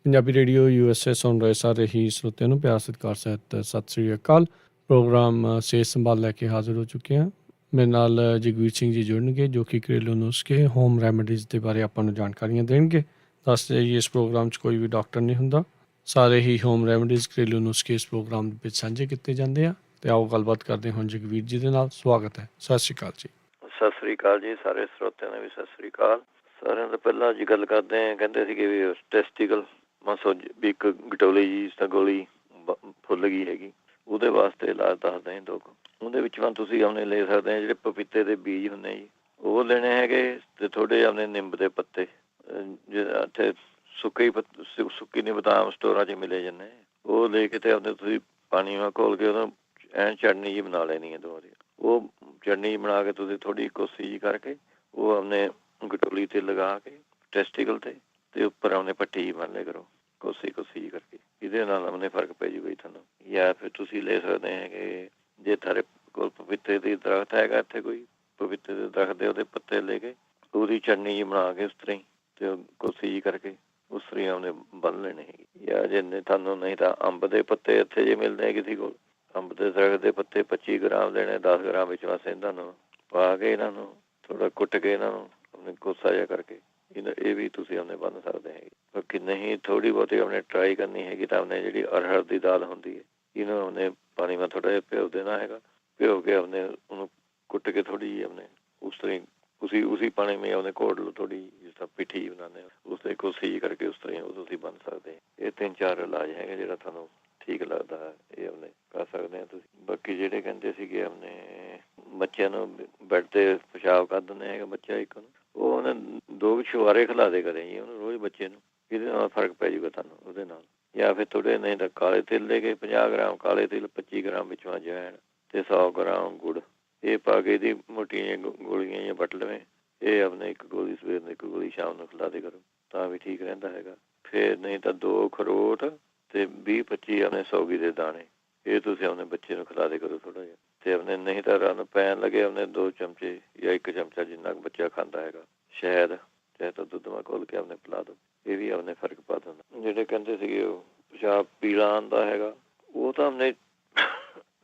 Punjabi radio USA ਸੁਣ ਰਹੇ ਸਾਰੇ ਹੀ ਸਰੋਤਿਆਂ ਨੂੰ ਪਿਆਰ ਸਤਿਕਾਰ ਸਹਿਤ ਸਤਿ ਸ੍ਰੀ ਅਕਾਲ। ਪ੍ਰੋਗਰਾਮ ਸਿਹਤ ਸੰਭਾਲ ਲੈ ਕੇ ਹਾਜ਼ਰ ਹੋ ਚੁੱਕੇ ਹਾਂ। ਮੇਰੇ ਨਾਲ ਜਗਵੀਰ ਸਿੰਘ ਜੀ ਜੁੜਨਗੇ ਜੋ ਕਿ ਘਰੇਲੂ ਨੁਸਖੇ ਹੋਮ ਰੈਮਡੀਜ਼ ਦੇ ਬਾਰੇ ਆਪਾਂ ਨੂੰ ਜਾਣਕਾਰੀਆਂ ਦੇਣਗੇ। ਦੱਸਦੇ ਜੀ ਇਸ ਪ੍ਰੋਗਰਾਮ 'ਚ ਕੋਈ ਵੀ ਡਾਕਟਰ ਨਹੀਂ ਹੁੰਦਾ, ਸਾਰੇ ਹੀ ਹੋਮ ਰੈਮਡੀਜ਼ ਘਰੇਲੂ ਨੁਸਖੇ ਇਸ ਪ੍ਰੋਗਰਾਮ ਦੇ ਵਿੱਚ ਸਾਂਝੇ ਕੀਤੇ ਜਾਂਦੇ ਆ। ਤੇ ਆਓ ਗੱਲਬਾਤ ਕਰਦੇ ਹਾਂ ਜਗਵੀਰ ਜੀ ਦੇ ਨਾਲ। ਸਵਾਗਤ ਹੈ। ਸਤਿ ਸ੍ਰੀ ਅਕਾਲ ਜੀ। ਸਤਿ ਸ੍ਰੀ ਅਕਾਲ ਜੀ, ਸਾਰੇ ਸਰੋਤਿਆਂ ਨੇ ਵੀ ਸਤਿ ਸ੍ਰੀ ਅਕਾਲ। ਸਾਰਿਆਂ ਤੋਂ ਪਹਿਲਾਂ ਜੀ ਗੱਲ ਕਰਦੇ ਹਾਂ, ਕਹਿੰਦੇ ਸੀਗੇ ਵੀ ਟੈਸਟੀਕਲ ਮਸੋ ਵੀ ਇੱਕ ਗਟੋਲੀ ਜੀ ਤਾਂ ਗੋਲੀ ਫੁੱਲ ਗਈ ਹੈਗੀ, ਉਹਦੇ ਵਾਸਤੇ ਇਲਾਜ ਦੱਸਦੇ ਹਾਂ ਦੋ ਕੁ। ਉਹਦੇ ਵਿੱਚ ਤੁਸੀਂ ਆਪਣੇ ਲੈ ਸਕਦੇ ਆ ਜਿਹੜੇ ਪਪੀਤੇ ਦੇ ਬੀਜ ਹੁੰਦੇ ਜੀ, ਉਹ ਲੈਣੇ ਹੈਗੇ, ਤੇ ਥੋੜੇ ਆਪਣੇ ਨਿੰਬ ਦੇ ਪੱਤੇ, ਇੱਥੇ ਸੁੱਕੀ ਨਹੀਂ ਬਦਾਮ ਸਟੋਰਾਂ 'ਚ ਮਿਲੇ ਜਾਂਦੇ, ਉਹ ਲੈ ਕੇ ਤੇ ਆਪਣੇ ਤੁਸੀਂ ਪਾਣੀ ਨਾਲ ਘੋਲ ਕੇ ਉਹਨੂੰ ਐਨ ਚਟਨੀ ਜੀ ਬਣਾ ਲੈਣੀ ਹੈ ਦੋ ਦੀ। ਉਹ ਚਟਨੀ ਬਣਾ ਕੇ ਤੁਸੀਂ ਥੋੜੀ ਕੋਸੀ ਜੀ ਕਰਕੇ ਉਹ ਆਪਣੇ ਗਟੋਲੀ ਤੇ ਲਗਾ ਕੇ ਟੈਸਟੀਕਲ ਤੇ ਉੱਪਰ ਆਪਣੇ ਪੱਟੀ ਜੀ ਬੰਨ ਲਿਆ ਕਰੋ, ਕੋਸੀ ਜੀ ਕਰਕੇ। ਇਹਦੇ ਨਾਲ ਆਪਣੇ ਫਰਕ ਪੈ ਜੂਗਾ ਜੀ ਤੁਹਾਨੂੰ। ਜਾਂ ਫਿਰ ਤੁਸੀਂ ਲੈ ਸਕਦੇ ਹੈਗੇ, ਜੇ ਤੁਹਾਡੇ ਕੋਲ ਪਪੀਤੇ ਦੀ ਦਰਖਤ ਹੈਗਾ ਇੱਥੇ ਕੋਈ, ਪਪੀਤੇ ਦੇ ਦਰਖਤ ਦੇ ਉਹਦੇ ਪੱਤੇ ਲੈ ਕੇ ਉਹਦੀ ਚਟਨੀ ਜੀ ਬਣਾ ਕੇ ਉਸ ਤਰ੍ਹਾਂ ਹੀ ਤੇ ਕੋਸੀ ਜੀ ਕਰਕੇ ਉਸ ਤਰ੍ਹਾਂ ਉਹਨੇ ਬੰਨ ਲੈਣੇ ਹੈਗੇ। ਜਾਂ ਜੇ ਤੁਹਾਨੂੰ ਨਹੀਂ ਤਾਂ ਅੰਬ ਦੇ ਪੱਤੇ ਇੱਥੇ ਜੇ ਮਿਲਦੇ ਕਿਸੇ ਕੋਲ, ਅੰਬ ਦੇ ਦਰਖਤ ਦੇ ਪੱਤੇ 25 ਗ੍ਰਾਮ ਲੈਣੇ, 10 ਗ੍ਰਾਮ ਵਿੱਚ ਬਸ ਇਹਨਾਂ ਨੂੰ ਪਾ ਕੇ ਇਹਨਾਂ ਨੂੰ ਥੋੜਾ ਕੁੱਟ ਕੇ ਇਹਨਾਂ ਨੂੰ ਆਪਣੇ ਕੋਸਾ ਜਿਹਾ ਕਰਕੇ ਇਹ ਵੀ ਤੁਸੀਂ ਆਪਣੇ ਬੰਨ ਸਕਦੇ ਹੈਗੇ। ਬਾਕੀ ਨਹੀਂ ਥੋੜੀ ਬਹੁਤੀ ਆਪਣੇ ਟਰਾਈ ਕਰਨੀ ਹੈਗੀ ਤਾਂ ਆਪਣੇ ਜਿਹੜੀ ਅਰਹਰ ਦੀ ਦਾਲ ਹੁੰਦੀ ਹੈ ਇਹਨੂੰ ਆਪਣੇ ਪਾਣੀ ਮੈਂ ਥੋੜਾ ਜਿਹਾ ਭਿਓ ਦੇਣਾ ਹੈਗਾ, ਭਿਓ ਕੇ ਆਪਣੇ ਉਹਨੂੰ ਕੁੱਟ ਕੇ ਥੋੜੀ ਜਿਹੀ ਆਪਣੇ ਉਸ ਤਰ੍ਹਾਂ ਉਸੀ ਪਾਣੀ ਮੇਂ ਉਹਨੇ ਘੋੜ ਲਓ ਥੋੜੀ, ਜਿਸ ਤਰ੍ਹਾਂ ਪਿੱਠੀ ਬਣਾਉਂਦੇ ਉਸ ਤਰ੍ਹਾਂ ਕੋਸੀ ਜੀ ਕਰਕੇ ਉਸ ਤਰ੍ਹਾਂ ਉਹ ਤੁਸੀਂ ਬਣ ਸਕਦੇ। ਇਹ 3-4 ਇਲਾਜ ਹੈਗੇ ਜਿਹੜਾ ਤੁਹਾਨੂੰ ਠੀਕ ਲੱਗਦਾ ਹੈ, ਇਹ ਆਪਣੇ ਕਰ ਸਕਦੇ ਆ ਤੁਸੀਂ। ਬਾਕੀ ਜਿਹੜੇ ਕਹਿੰਦੇ ਸੀਗੇ ਆਪਣੇ ਬੱਚਿਆਂ ਨੂੰ ਬੈੱਡ ਤੇ ਪਿਸ਼ਾਬ ਕਰ ਦਿੰਦੇ ਹੈਗੇ, ਬੱਚਾ ਇੱਕ ਨੂੰ ਉਹ ਉਹਨੇ 2 ਛੁਹਾਰੇ ਖਿਲਾ ਦੇ ਕਰੇ ਜੀ ਉਹਨੂੰ ਰੋਜ਼ ਬੱਚੇ ਨੂੰ, ਇਹਦੇ ਨਾਲ ਫਰਕ ਪੈ ਜਾਊਗਾ ਤੁਹਾਨੂੰ ਉਹਦੇ ਨਾਲ। ਜਾਂ ਫਿਰ ਥੋੜੇ ਨਹੀਂ ਤਾਂ ਕਾਲੇ ਤਿਲ ਲੈ ਕੇ 50 ਗ੍ਰਾਮ ਕਾਲੇ ਤਿਲ, 25 ਗ੍ਰਾਮ ਵਿੱਚੋਂ ਅਜਵਾਇਣ ਤੇ 100 ਗ੍ਰਾਮ ਗੁੜ, ਇਹ ਪਾ ਕੇ ਇਹਦੀ ਮੋਟੀਆਂ ਗੋਲੀਆਂ ਜਾਂ ਵੱਟ ਲਵੇਂ। ਇਹ ਆਪਣੇ ਇੱਕ ਗੋਲੀ ਸਵੇਰ ਨੂੰ, ਇੱਕ ਗੋਲੀ ਸ਼ਾਮ ਨੂੰ ਖਿਲਾ ਦੇ ਕਰੋ ਤਾਂ ਵੀ ਠੀਕ ਰਹਿੰਦਾ ਹੈਗਾ। ਫਿਰ ਨਹੀਂ ਤਾਂ 2 ਅਖਰੋਟ ਤੇ 20-25 ਆਪਣੇ ਸੌਗੀ ਦੇ ਦਾਣੇ, ਇਹ ਤੁਸੀਂ ਆਪਣੇ ਬੱਚੇ ਨੂੰ ਖਿਲਾ ਦੇ ਕਰੋ ਥੋੜਾ ਜਿਹਾ। ਤੇ ਆਪਣੇ ਨਹੀਂ ਤਾਂ ਰਨ ਪੈਣ ਲੱਗੇ ਆਪਣੇ 2 ਚਮਚੇ ਜਾਂ 1 ਚਮਚਾ ਜਿੰਨਾ ਕੁ ਬੱਚਾ ਖਾਂਦਾ ਹੈਗਾ ਸ਼ਹਿਦ, ਚਾਹੇ ਤਾਂ ਦੁੱਧ ਮਾ ਘੋਲ ਕੇ ਆਪਣੇ ਪਿਲਾ ਦਿਓ, ਇਹ ਵੀ ਆਪਣੇ ਫਰਕ ਪਾ ਦਿੰਦਾ। ਜਿਹੜੇ ਕਹਿੰਦੇ ਸੀਗੇ ਉਹ ਪਿਸ਼ਾਬ ਪੀਲਾ ਆਉਂਦਾ ਹੈਗਾ, ਉਹ ਤਾਂ ਆਪਣੇ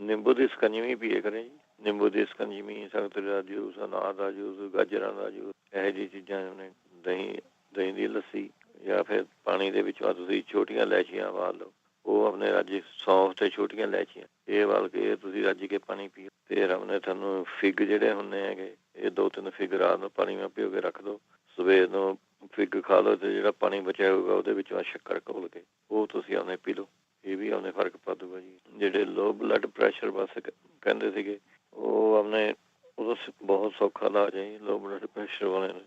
ਨਿੰਬੂ ਦੀ ਸਕੰਜਵੀ ਪੀਏ ਕਰੇ ਜੀ। ਨਿੰਬੂ ਦੀ ਸਕੰਜਵੀ, ਸੰਗਤਰੇ ਦਾ ਜੂਸ, ਅਨਾਰ ਦਾ ਜੂਸ, ਗਾਜਰਾਂ ਦਾ ਜੂਸ, ਇਹੋ ਜਿਹੀ ਚੀਜ਼ਾਂ ਨੇ। ਦਹੀਂ ਦੀ ਲੱਸੀ, ਜਾਂ ਫਿਰ ਪਾਣੀ ਦੇ ਵਿੱਚ ਤੁਸੀਂ ਛੋਟੀਆਂ ਇਲਾਇਚੀਆਂ ਉਬਾਲ ਲਓ, ਉਹ ਆਪਣੇ ਰੱਜ ਸੌਂਫ ਤੇ ਛੋਟੀਆਂ ਇਲਾਇਚੀਆਂ ਇਹ ਉਬਾਲ ਕੇ ਤੁਸੀਂ ਰੱਜ ਕੇ ਪਾਣੀ ਪੀਓ। ਫਿਰ ਆਪਣੇ ਤੁਹਾਨੂੰ ਫਿੱਗ ਜਿਹੜੇ ਹੁੰਦੇ ਹੈਗੇ, ਇਹ 2-3 ਫਿੱਗ ਰਾਤ ਨੂੰ ਪਾਣੀ ਵਿੱਚ ਭਿਓ ਕੇ ਰੱਖ ਦਿਓ, ਸਵੇਰ ਨੂੰ ਫਿੱਗ ਖਾ ਲਓ ਤੇ ਜਿਹੜਾ ਪਾਣੀ ਬਚਿਆ ਹੋਊਗਾ ਉਹਦੇ ਵਿੱਚ ਸ਼ੱਕਰ ਘੋਲ ਕੇ ਉਹ ਤੁਸੀਂ ਆਪਣੇ ਪੀ ਲਓ, ਇਹ ਵੀ ਆਪਣੇ ਫਰਕ ਪਾ ਦੂਗਾ ਜੀ। ਜਿਹੜੇ ਲੋ ਬਲੱਡ ਪ੍ਰੈਸ਼ਰ ਵਾਸਤੇ ਕਹਿੰਦੇ ਸੀਗੇ, ਉਹ ਆਪਣੇ ਉਹਦਾ ਬਹੁਤ ਸੌਖਾ ਇਲਾਜ ਹੈ ਜੀ ਲੋ ਬਲੱਡ ਪ੍ਰੈਸ਼ਰ ਵਾਲੇ ਨੂੰ।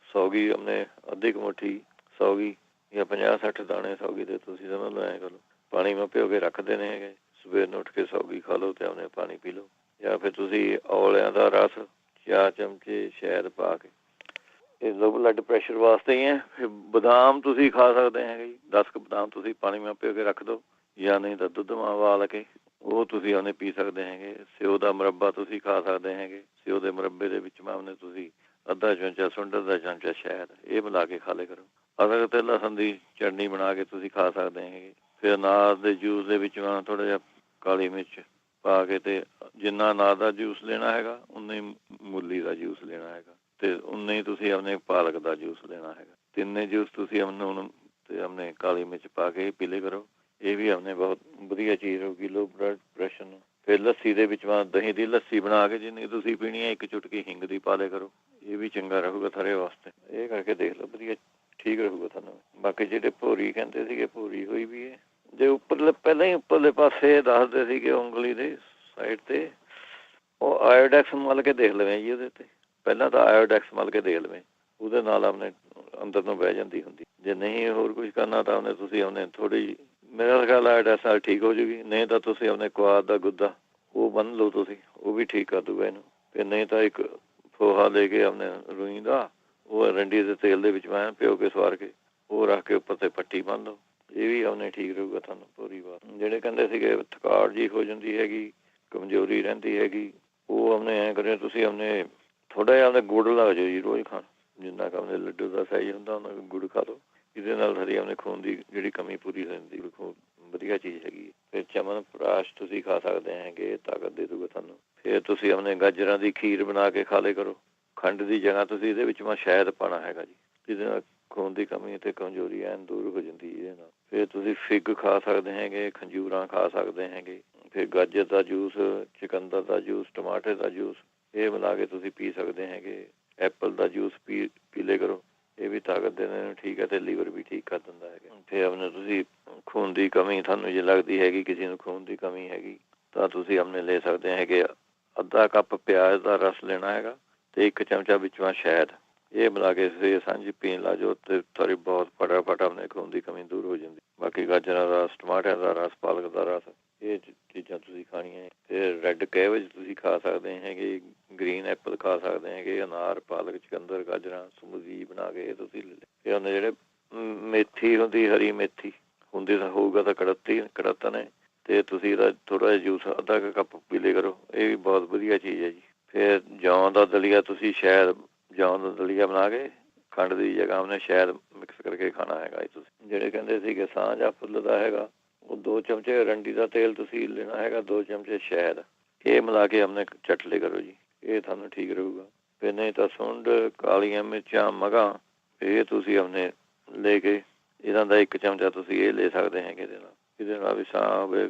ਸੌਗੀ ਆਪਣੇ ਅੱਧੀ ਕੁ ਮੁੱਠੀ ਸੌਗੀ ਜਾਂ 50-60 ਦਾਣੇ ਸੌਗੀ ਦੇ ਤੁਸੀਂ ਸਮਝ ਲਓ ਐਂ ਕਰੋ, ਪਾਣੀ ਮੈਂ ਭਿਓ ਕੇ ਰੱਖ ਦੇਣੇ ਹੈਗੇ, ਸਵੇਰ ਨੂੰ ਉੱਠ ਕੇ ਸੌਗੀ ਖਾ ਲਓ ਤੇ ਆਪਣੇ ਪਾਣੀ ਪੀ ਲਓ। ਜਾਂ ਫਿਰ ਤੁਸੀਂ ਔਲਿਆਂ ਦਾ ਰਸ 4 ਚਮਚੇ ਸ਼ਹਿਦ ਪਾ ਕੇ, ਇਹ ਲੋ ਬਲੱਡ ਪ੍ਰੈਸ਼ਰ ਵਾਸਤੇ ਹੀ ਹੈ। ਫਿਰ ਬਦਾਮ ਤੁਸੀਂ ਖਾ ਸਕਦੇ ਹੈਗੇ ਜੀ, 10 ਕੁ ਬਦਾਮ ਤੁਸੀਂ ਪਾਣੀ ਮੈਂ ਭਿਓ ਕੇ ਰੱਖ ਦਿਓ, ਜਾਂ ਨਹੀਂ ਤਾਂ ਦੁੱਧ ਮਾ ਉਬਾਲ ਕੇ ਉਹ ਤੁਸੀਂ ਉਹਨੇ ਪੀ ਸਕਦੇ ਹੈਗੇ। ਸਿਓ ਦਾ ਮੁਰੱਬਾ ਤੁਸੀਂ ਖਾ ਸਕਦੇ ਹੈਗੇ, ਸਿਓ ਦੇ ਮੁਰੱਬੇ ਦੇ ਵਿੱਚ ਮਾਮਨੇ ਤੁਸੀਂ ਅੱਧਾ ਚਮਚਾ ਸੁੰਡ, ਅੱਧਾ ਚਮਚਾ ਸ਼ਹਿਦ, ਇਹ ਮਿਲਾ ਕੇ ਖਾ ਲਿਆ ਕਰੋ। ਅਦਰਕ ਤੇ ਲਸਣ ਦੀ ਚਟਨੀ ਬਣਾ ਕੇ ਤੁਸੀਂ ਖਾ ਸਕਦੇ ਹੈਗੇ। ਫਿਰ ਅਨਾਰ ਦੇ ਜੂਸ ਦੇ ਵਿੱਚ ਥੋੜਾ ਜਿਹਾ ਕਾਲੀ ਮਿਰਚ ਪਾ ਕੇ, ਤੇ ਜਿੰਨਾ ਅਨਾਰ ਦਾ ਜੂਸ ਲੈਣਾ ਹੈਗਾ ਉਨਾ ਹੀ ਮੂਲੀ ਦਾ ਜੂਸ ਲੈਣਾ ਹੈਗਾ, ਤੇ ਉਨਾ ਹੀ ਤੁਸੀਂ ਆਪਣੇ ਪਾਲਕ ਦਾ ਜੂਸ ਲੈਣਾ ਹੈਗਾ। ਤਿੰਨੇ ਜੂਸ ਤੁਸੀਂ ਆਪਣੇ ਤੇ ਆਪਣੇ ਕਾਲੀ ਮਿਰਚ ਪਾ ਕੇ ਪੀ ਲਿਆ ਕਰੋ, ਇਹ ਵੀ ਆਪਣੇ ਬਹੁਤ ਵਧੀਆ ਚੀਜ਼ ਹੋਊਗੀ ਲੋ ਬਲੱਡ ਪ੍ਰੈਸ਼ਰ ਨੂੰ। ਫਿਰ ਲੱਸੀ ਦੇ ਵਿੱਚ ਦਹੀਂ ਦੀ ਲੱਸੀ ਬਣਾ ਕੇ ਜਿੰਨੀ ਤੁਸੀਂ ਪੀਣੀ ਹੈ 1 ਚੁਟਕੀ ਹਿੰਗ ਦੀ ਪਾ ਲਿਆ ਕਰੋ, ਇਹ ਵੀ ਚੰਗਾ ਰਹੂਗਾ ਥਰੇ ਵਾਸਤੇ। ਇਹ ਕਰਕੇ ਦੇਖ ਲਓ, ਵਧੀਆ ਠੀਕ ਰਹੂਗਾ ਤੁਹਾਨੂੰ। ਬਾਕੀ ਜਿਹੜੇ ਭੋਰੀ ਕਹਿੰਦੇ ਸੀਗੇ, ਭੋਰੀ ਹੋਈ ਵੀ ਹੈ ਜੇ ਉੱਪਰਲੇ ਪਹਿਲਾਂ ਹੀ ਉੱਪਰਲੇ ਪਾਸੇ ਦੱਸਦੇ ਸੀਗੇ ਉਂਗਲੀ ਦੇ ਸਾਈਡ ਤੇ, ਉਹ ਆਇਓਡੈਕਸ ਮਲ ਕੇ ਦੇਖ ਲਵੇਂ ਜੀ ਉਹਦੇ ਤੇ। ਪਹਿਲਾਂ ਤਾਂ ਆਇਓਡੈਕਸ ਮਲ ਕੇ ਦੇਖ ਲਵੇਂ, ਉਹਦੇ ਨਾਲ ਆਪਣੇ ਅੰਦਰ ਨੂੰ ਬਹਿ ਜਾਂਦੀ ਹੁੰਦੀ। ਜੇ ਨਹੀਂ ਹੋਰ ਕੁਝ ਕਰਨਾ ਤਾਂ ਉਹਨੇ ਤੁਸੀਂ ਉਹਨੇ ਥੋੜ੍ਹੀ, ਮੇਰਾ ਖਿਆਲ ਆਇਓਡੈਕਸ ਨਾਲ ਠੀਕ ਹੋ ਜੂਗੀ। ਨਹੀਂ ਤਾਂ ਤੁਸੀਂ ਆਪਣੇ ਕੁਆਦ ਦਾ ਗੁੱਦਾ ਉਹ ਬੰਨ ਲਓ ਤੁਸੀਂ, ਉਹ ਵੀ ਠੀਕ ਕਰ ਦੂਗਾ ਇਹਨੂੰ। ਫਿਰ ਨਹੀਂ ਤਾਂ ਇੱਕ ਫੋਹਾ ਲੈ ਕੇ ਆਪਣੇ ਰੂਈ ਦਾ, ਉਹ ਅਰੰਡੀ ਦੇ ਤੇਲ ਦੇ ਵਿੱਚ ਮੈਂ ਭਿਓ ਕੇ ਸਵਾਰ ਕੇ ਉਹ ਰੱਖ ਕੇ ਉੱਪਰ ਤੇ ਪੱਟੀ ਬੰਨ ਲਓ, ਇਹ ਵੀ ਆਪਣੇ ਠੀਕ ਰਹੂਗਾ ਤੁਹਾਨੂੰ ਪੂਰੀ ਵਾਰ। ਜਿਹੜੇ ਕਹਿੰਦੇ ਸੀਗੇ ਥਕਾਵਟ ਜੀ ਹੋ ਜਾਂਦੀ ਹੈਗੀ, ਕਮਜ਼ੋਰੀ ਰਹਿੰਦੀ ਹੈਗੀ, ਉਹ ਆਪਣੇ ਐਂ ਕਰਿਓ ਤੁਸੀਂ ਆਪਣੇ ਥੋੜ੍ਹਾ ਜਿਹਾ ਆਪਣੇ ਗੁੜ ਲੱਗ ਜਾਓ ਜੀ ਰੋਜ਼ ਖਾਣ, ਜਿੰਨਾ ਕੁ ਆਪਣੇ ਲੱਡੂ ਦਾ ਸਾਈਜ਼ ਹੁੰਦਾ ਉਹਨਾਂ ਗੁੜ ਖਾ ਲਓ, ਇਹਦੇ ਨਾਲ ਸਾਡੀ ਆਪਣੇ ਖੂਨ ਦੀ ਜਿਹੜੀ ਕਮੀ ਪੂਰੀ ਹੋ ਜਾਂਦੀ, ਖੂਨ ਵਧੀਆ ਚੀਜ਼ ਹੈਗੀ। ਫਿਰ ਚਮਨਪ੍ਰਾਸ਼ ਤੁਸੀਂ ਖਾ ਸਕਦੇ ਹੈਗੇ, ਤਾਕਤ ਦੇ ਦੂਗਾ ਤੁਹਾਨੂੰ। ਫਿਰ ਤੁਸੀਂ ਆਪਣੇ ਗਾਜਰਾਂ ਦੀ ਖੀਰ ਬਣਾ ਕੇ ਖਾ ਲਿਆ ਕਰੋ। ਖੰਡ ਦੀ ਜਗ੍ਹਾ ਤੁਸੀਂ ਇਹਦੇ ਵਿੱਚ ਸ਼ਹਿਦ ਪਾਉਣਾ ਹੈਗਾ ਜੀ, ਜਿਹਦੇ ਨਾਲ ਖੂਨ ਦੀ ਕਮੀ ਅਤੇ ਕਮਜ਼ੋਰੀ ਐਨ ਦੂਰ ਹੋ ਜਾਂਦੀ ਇਹਦੇ ਨਾਲ। ਫਿਰ ਤੁਸੀਂ ਫਿਗ ਖਾ ਸਕਦੇ ਹੈਗੇ, ਖੰਜੂਰਾਂ ਖਾ ਸਕਦੇ ਹੈਗੇ। ਫਿਰ ਗਾਜਰ ਦਾ ਜੂਸ, ਚੁਕੰਦਰ ਦਾ ਜੂਸ, ਟਮਾਟਰ ਦਾ ਜੂਸ, ਇਹ ਬਣਾ ਕੇ ਤੁਸੀਂ ਪੀ ਸਕਦੇ ਹੈਗੇ। ਐਪਲ ਦਾ ਜੂਸ ਪੀ ਲਿਆ ਕਰੋ, ਇਹ ਵੀ ਤਾਕਤ ਦੇਣ ਨੂੰ ਠੀਕ ਹੈ ਅਤੇ ਲੀਵਰ ਵੀ ਠੀਕ ਕਰ ਦਿੰਦਾ ਹੈਗਾ। ਫਿਰ ਆਪਣੇ ਤੁਸੀਂ ਖੂਨ ਦੀ ਕਮੀ ਤੁਹਾਨੂੰ ਜੇ ਲੱਗਦੀ ਹੈਗੀ, ਕਿਸੇ ਨੂੰ ਖੂਨ ਦੀ ਕਮੀ ਹੈਗੀ, ਤਾਂ ਤੁਸੀਂ ਆਪਣੇ ਲੈ ਸਕਦੇ ਹੈਗੇ ਅੱਧਾ ਕੱਪ ਪਿਆਜ਼ ਦਾ ਰਸ ਲੈਣਾ ਹੈਗਾ ਅਤੇ 1 ਚਮਚਾ ਵਿੱਚੋਂ ਸ਼ਹਿਦ, ਇਹ ਮਿਲਾ ਕੇ ਸਵੇਰੇ ਸਾਂਝ ਪੀਣ ਲਾ ਜਾਓ ਅਤੇ ਤੁਹਾਡੀ ਬਹੁਤ ਫਟਾਫਟ ਆਪਣੇ ਖੂਨ ਦੀ ਕਮੀ ਦੂਰ ਹੋ ਜਾਂਦੀ। ਬਾਕੀ ਗਾਜਰਾਂ ਦਾ ਰਸ, ਟਮਾਟਰ ਦਾ ਰਸ, ਪਾਲਕ ਦਾ ਰਸ, ਇਹ ਚੀਜ਼ਾਂ ਤੁਸੀਂ ਖਾਣੀਆਂ। ਫਿਰ ਰੈੱਡ ਕੈਬੇਜ ਤੁਸੀਂ ਖਾ ਸਕਦੇ ਹੈਗੇ, ਗ੍ਰੀਨ ਐਪਲ ਖਾ ਸਕਦੇ ਹੈਗੇ, ਅਨਾਰ, ਪਾਲਕ, ਚੁਕੰਦਰ, ਗਾਜਰਾਂ ਸਮੂਦੀ ਬਣਾ ਕੇ ਤੁਸੀਂ ਲੈ। ਫਿਰ ਉਹਨੇ ਜਿਹੜੇ ਮੇਥੀ ਹੁੰਦੀ, ਹਰੀ ਮੇਥੀ ਹੁੰਦੀ ਤਾਂ ਹੋਊਗਾ ਤਾਂ ਕੜੱਤਣ ਹੈ, ਅਤੇ ਤੁਸੀਂ ਇਹਦਾ ਥੋੜ੍ਹਾ ਜਿਹਾ ਜੂਸ ਅੱਧਾ ਕੁ ਕੱਪ ਪੀ ਲਿਆ ਕਰੋ, ਇਹ ਵੀ ਬਹੁਤ ਵਧੀਆ ਚੀਜ਼ ਹੈ ਜੀ। ਫਿਰ ਜੌਂ ਦਾ ਦਲੀਆ ਤੁਸੀਂ ਜੌਂ ਦਾ ਦਲੀਆ ਬਣਾ ਕੇ ਖੰਡ ਦੀ ਜਗ੍ਹਾ ਉਹਨੇ ਸ਼ਹਿਦ ਮਿਕਸ ਕਰਕੇ ਖਾਣਾ ਹੈਗਾ ਜੀ। ਤੁਸੀਂ ਜਿਹੜੇ ਕਹਿੰਦੇ ਸੀਗੇ ਸਾਹ ਜਾਂ ਫੁੱਲਦਾ ਹੈਗਾ, ਉਹ 2 ਚਮਚੇ ਅਰੰਡੀ ਦਾ ਤੇਲ ਤੁਸੀਂ ਲੈਣਾ ਹੈਗਾ, 2 ਚਮਚੇ ਸ਼ਹਿਦ, ਇਹ ਮਿਲਾ ਕੇ ਆਪਣੇ ਚੱਟ ਲਿਆ ਕਰੋ ਜੀ, ਇਹ ਤੁਹਾਨੂੰ ਠੀਕ ਰਹੂਗਾ। ਫਿਰ ਨਹੀਂ ਤਾਂ ਸੁੰਡ, ਕਾਲੀਆਂ ਮਿਰਚਾਂ, ਮਗਾਂ, ਇਹ ਤੁਸੀਂ ਆਪਣੇ ਲੈ ਕੇ ਇਹਨਾਂ ਦਾ 1 ਚਮਚਾ ਤੁਸੀਂ ਇਹ ਲੈ ਸਕਦੇ ਹੈਗੇ। ਇਹਦੇ ਨਾਲ ਵੀ ਸਾਹ ਹੋਵੇ,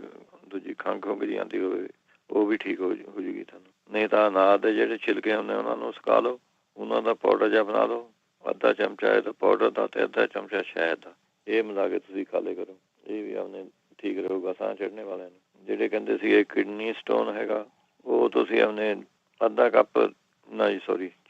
ਦੂਜੀ ਖੰਘ ਖੁੰਘ ਜੀ ਆਉਂਦੀ ਹੋਵੇ, ਉਹ ਵੀ ਠੀਕ ਹੋ ਜੂਗੀ ਤੁਹਾਨੂੰ। ਨਹੀਂ ਤਾਂ ਅਨਾਰ ਦੇ ਜਿਹੜੇ ਛਿਲਕੇ ਹੁੰਦੇ ਉਹਨਾਂ ਨੂੰ ਸੁਕਾ ਲਓ, ਉਹਨਾਂ ਦਾ ਪਾਊਡਰ ਜਿਹਾ ਬਣਾ ਲਓ, ਅੱਧਾ ਚਮਚਾ ਇਹਦਾ ਪਾਊਡਰ ਦਾ ਅਤੇ ਅੱਧਾ ਚਮਚਾ ਸ਼ਹਿਦ ਦਾ, ਇਹ ਮਿਲਾ ਕੇ ਤੁਸੀਂ ਖਾ ਲਿਆ ਕਰੋ, ਇਹ ਵੀ ਆਪਣੇ ਠੀਕ ਰਹੂਗਾ ਸਾਹ ਚੜ੍ਹਨੇ ਵਾਲਿਆਂ ਨੂੰ। ਜਿਹੜੇ ਕਹਿੰਦੇ ਸੀ ਇਹ ਕਿਡਨੀ ਸਟੋਨ ਹੈਗਾ, ਉਹ ਤੁਸੀਂ ਆਪਣੇ ਅੱਧਾ ਕੱਪ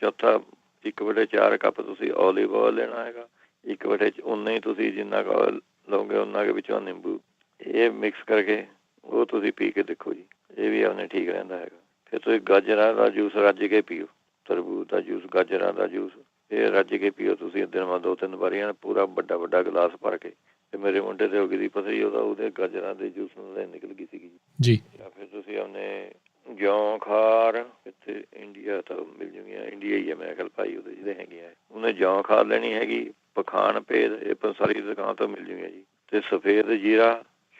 ਚੌਥਾ 1/4 ਕੱਪ ਤੁਸੀਂ ਓਲੀਵ ਆਇਲ ਲੈਣਾ ਹੈਗਾ, 1/4 ਉਨਾ ਹੀ ਤੁਸੀਂ ਜਿੰਨਾ ਕੁ ਆਇਲ ਲਓਗੇ ਉਹਨਾਂ ਦੇ ਵਿੱਚੋਂ ਨਿੰਬੂ, ਇਹ ਮਿਕਸ ਕਰਕੇ ਉਹ ਤੁਸੀਂ ਪੀ ਕੇ ਦੇਖੋ ਜੀ, ਇਹ ਵੀ ਆਪਣੇ ਠੀਕ ਰਹਿੰਦਾ ਹੈਗਾ। ਫਿਰ ਤੁਸੀਂ ਗਾਜਰਾਂ ਦਾ ਜੂਸ ਰੱਜ ਕੇ ਪੀਓ, ਤਰਬੂਜ ਦਾ ਜੂਸ, ਗਾਜਰਾਂ ਦਾ ਜੂਸ, ਇਹ ਰੱਜ ਕੇ ਪੀਓ ਤੁਸੀਂ ਦਿਨ ਮਾ 2-3 ਵਾਰੀਆਂ, ਪੂਰਾ ਵੱਡਾ ਗਲਾਸ ਭਰ ਕੇ। ਅਤੇ ਮੇਰੇ ਮੁੰਡੇ ਦੇ ਹੋ ਗਈ ਦੀ ਪਥਰੀ, ਉਹਦੇ ਗਾਜਰਾਂ ਦੇ ਜੂਸ ਨਾਲ ਨਿਕਲ ਗਈ ਸੀਗੀ ਜੀ। ਜਾਂ ਫਿਰ ਤੁਸੀਂ ਆਪਣੇ ਜੌਂ ਖਾਰ, ਇੱਥੇ ਇੰਡੀਆ ਤਾਂ ਮਿਲ ਜੂਗੀਆਂ, ਇੰਡੀਆ ਹੀ ਹੈ ਮੇਰੇ ਖਿਆਲ ਭਾਈ ਉਹਦੇ ਜਿਹੜੇ ਹੈਗੇ ਆ, ਉਹਨੇ ਜੌਂ ਖਾਰ ਲੈਣੀ ਹੈਗੀ, ਪਖਾਨ ਭੇਦ, ਇਹ ਪੰਸਾਰੀ ਦੁਕਾਨ ਤੋਂ ਮਿਲ ਜੂਗੀਆਂ ਜੀ। ਅਤੇ ਸਫੇਦ ਜੀਰਾ,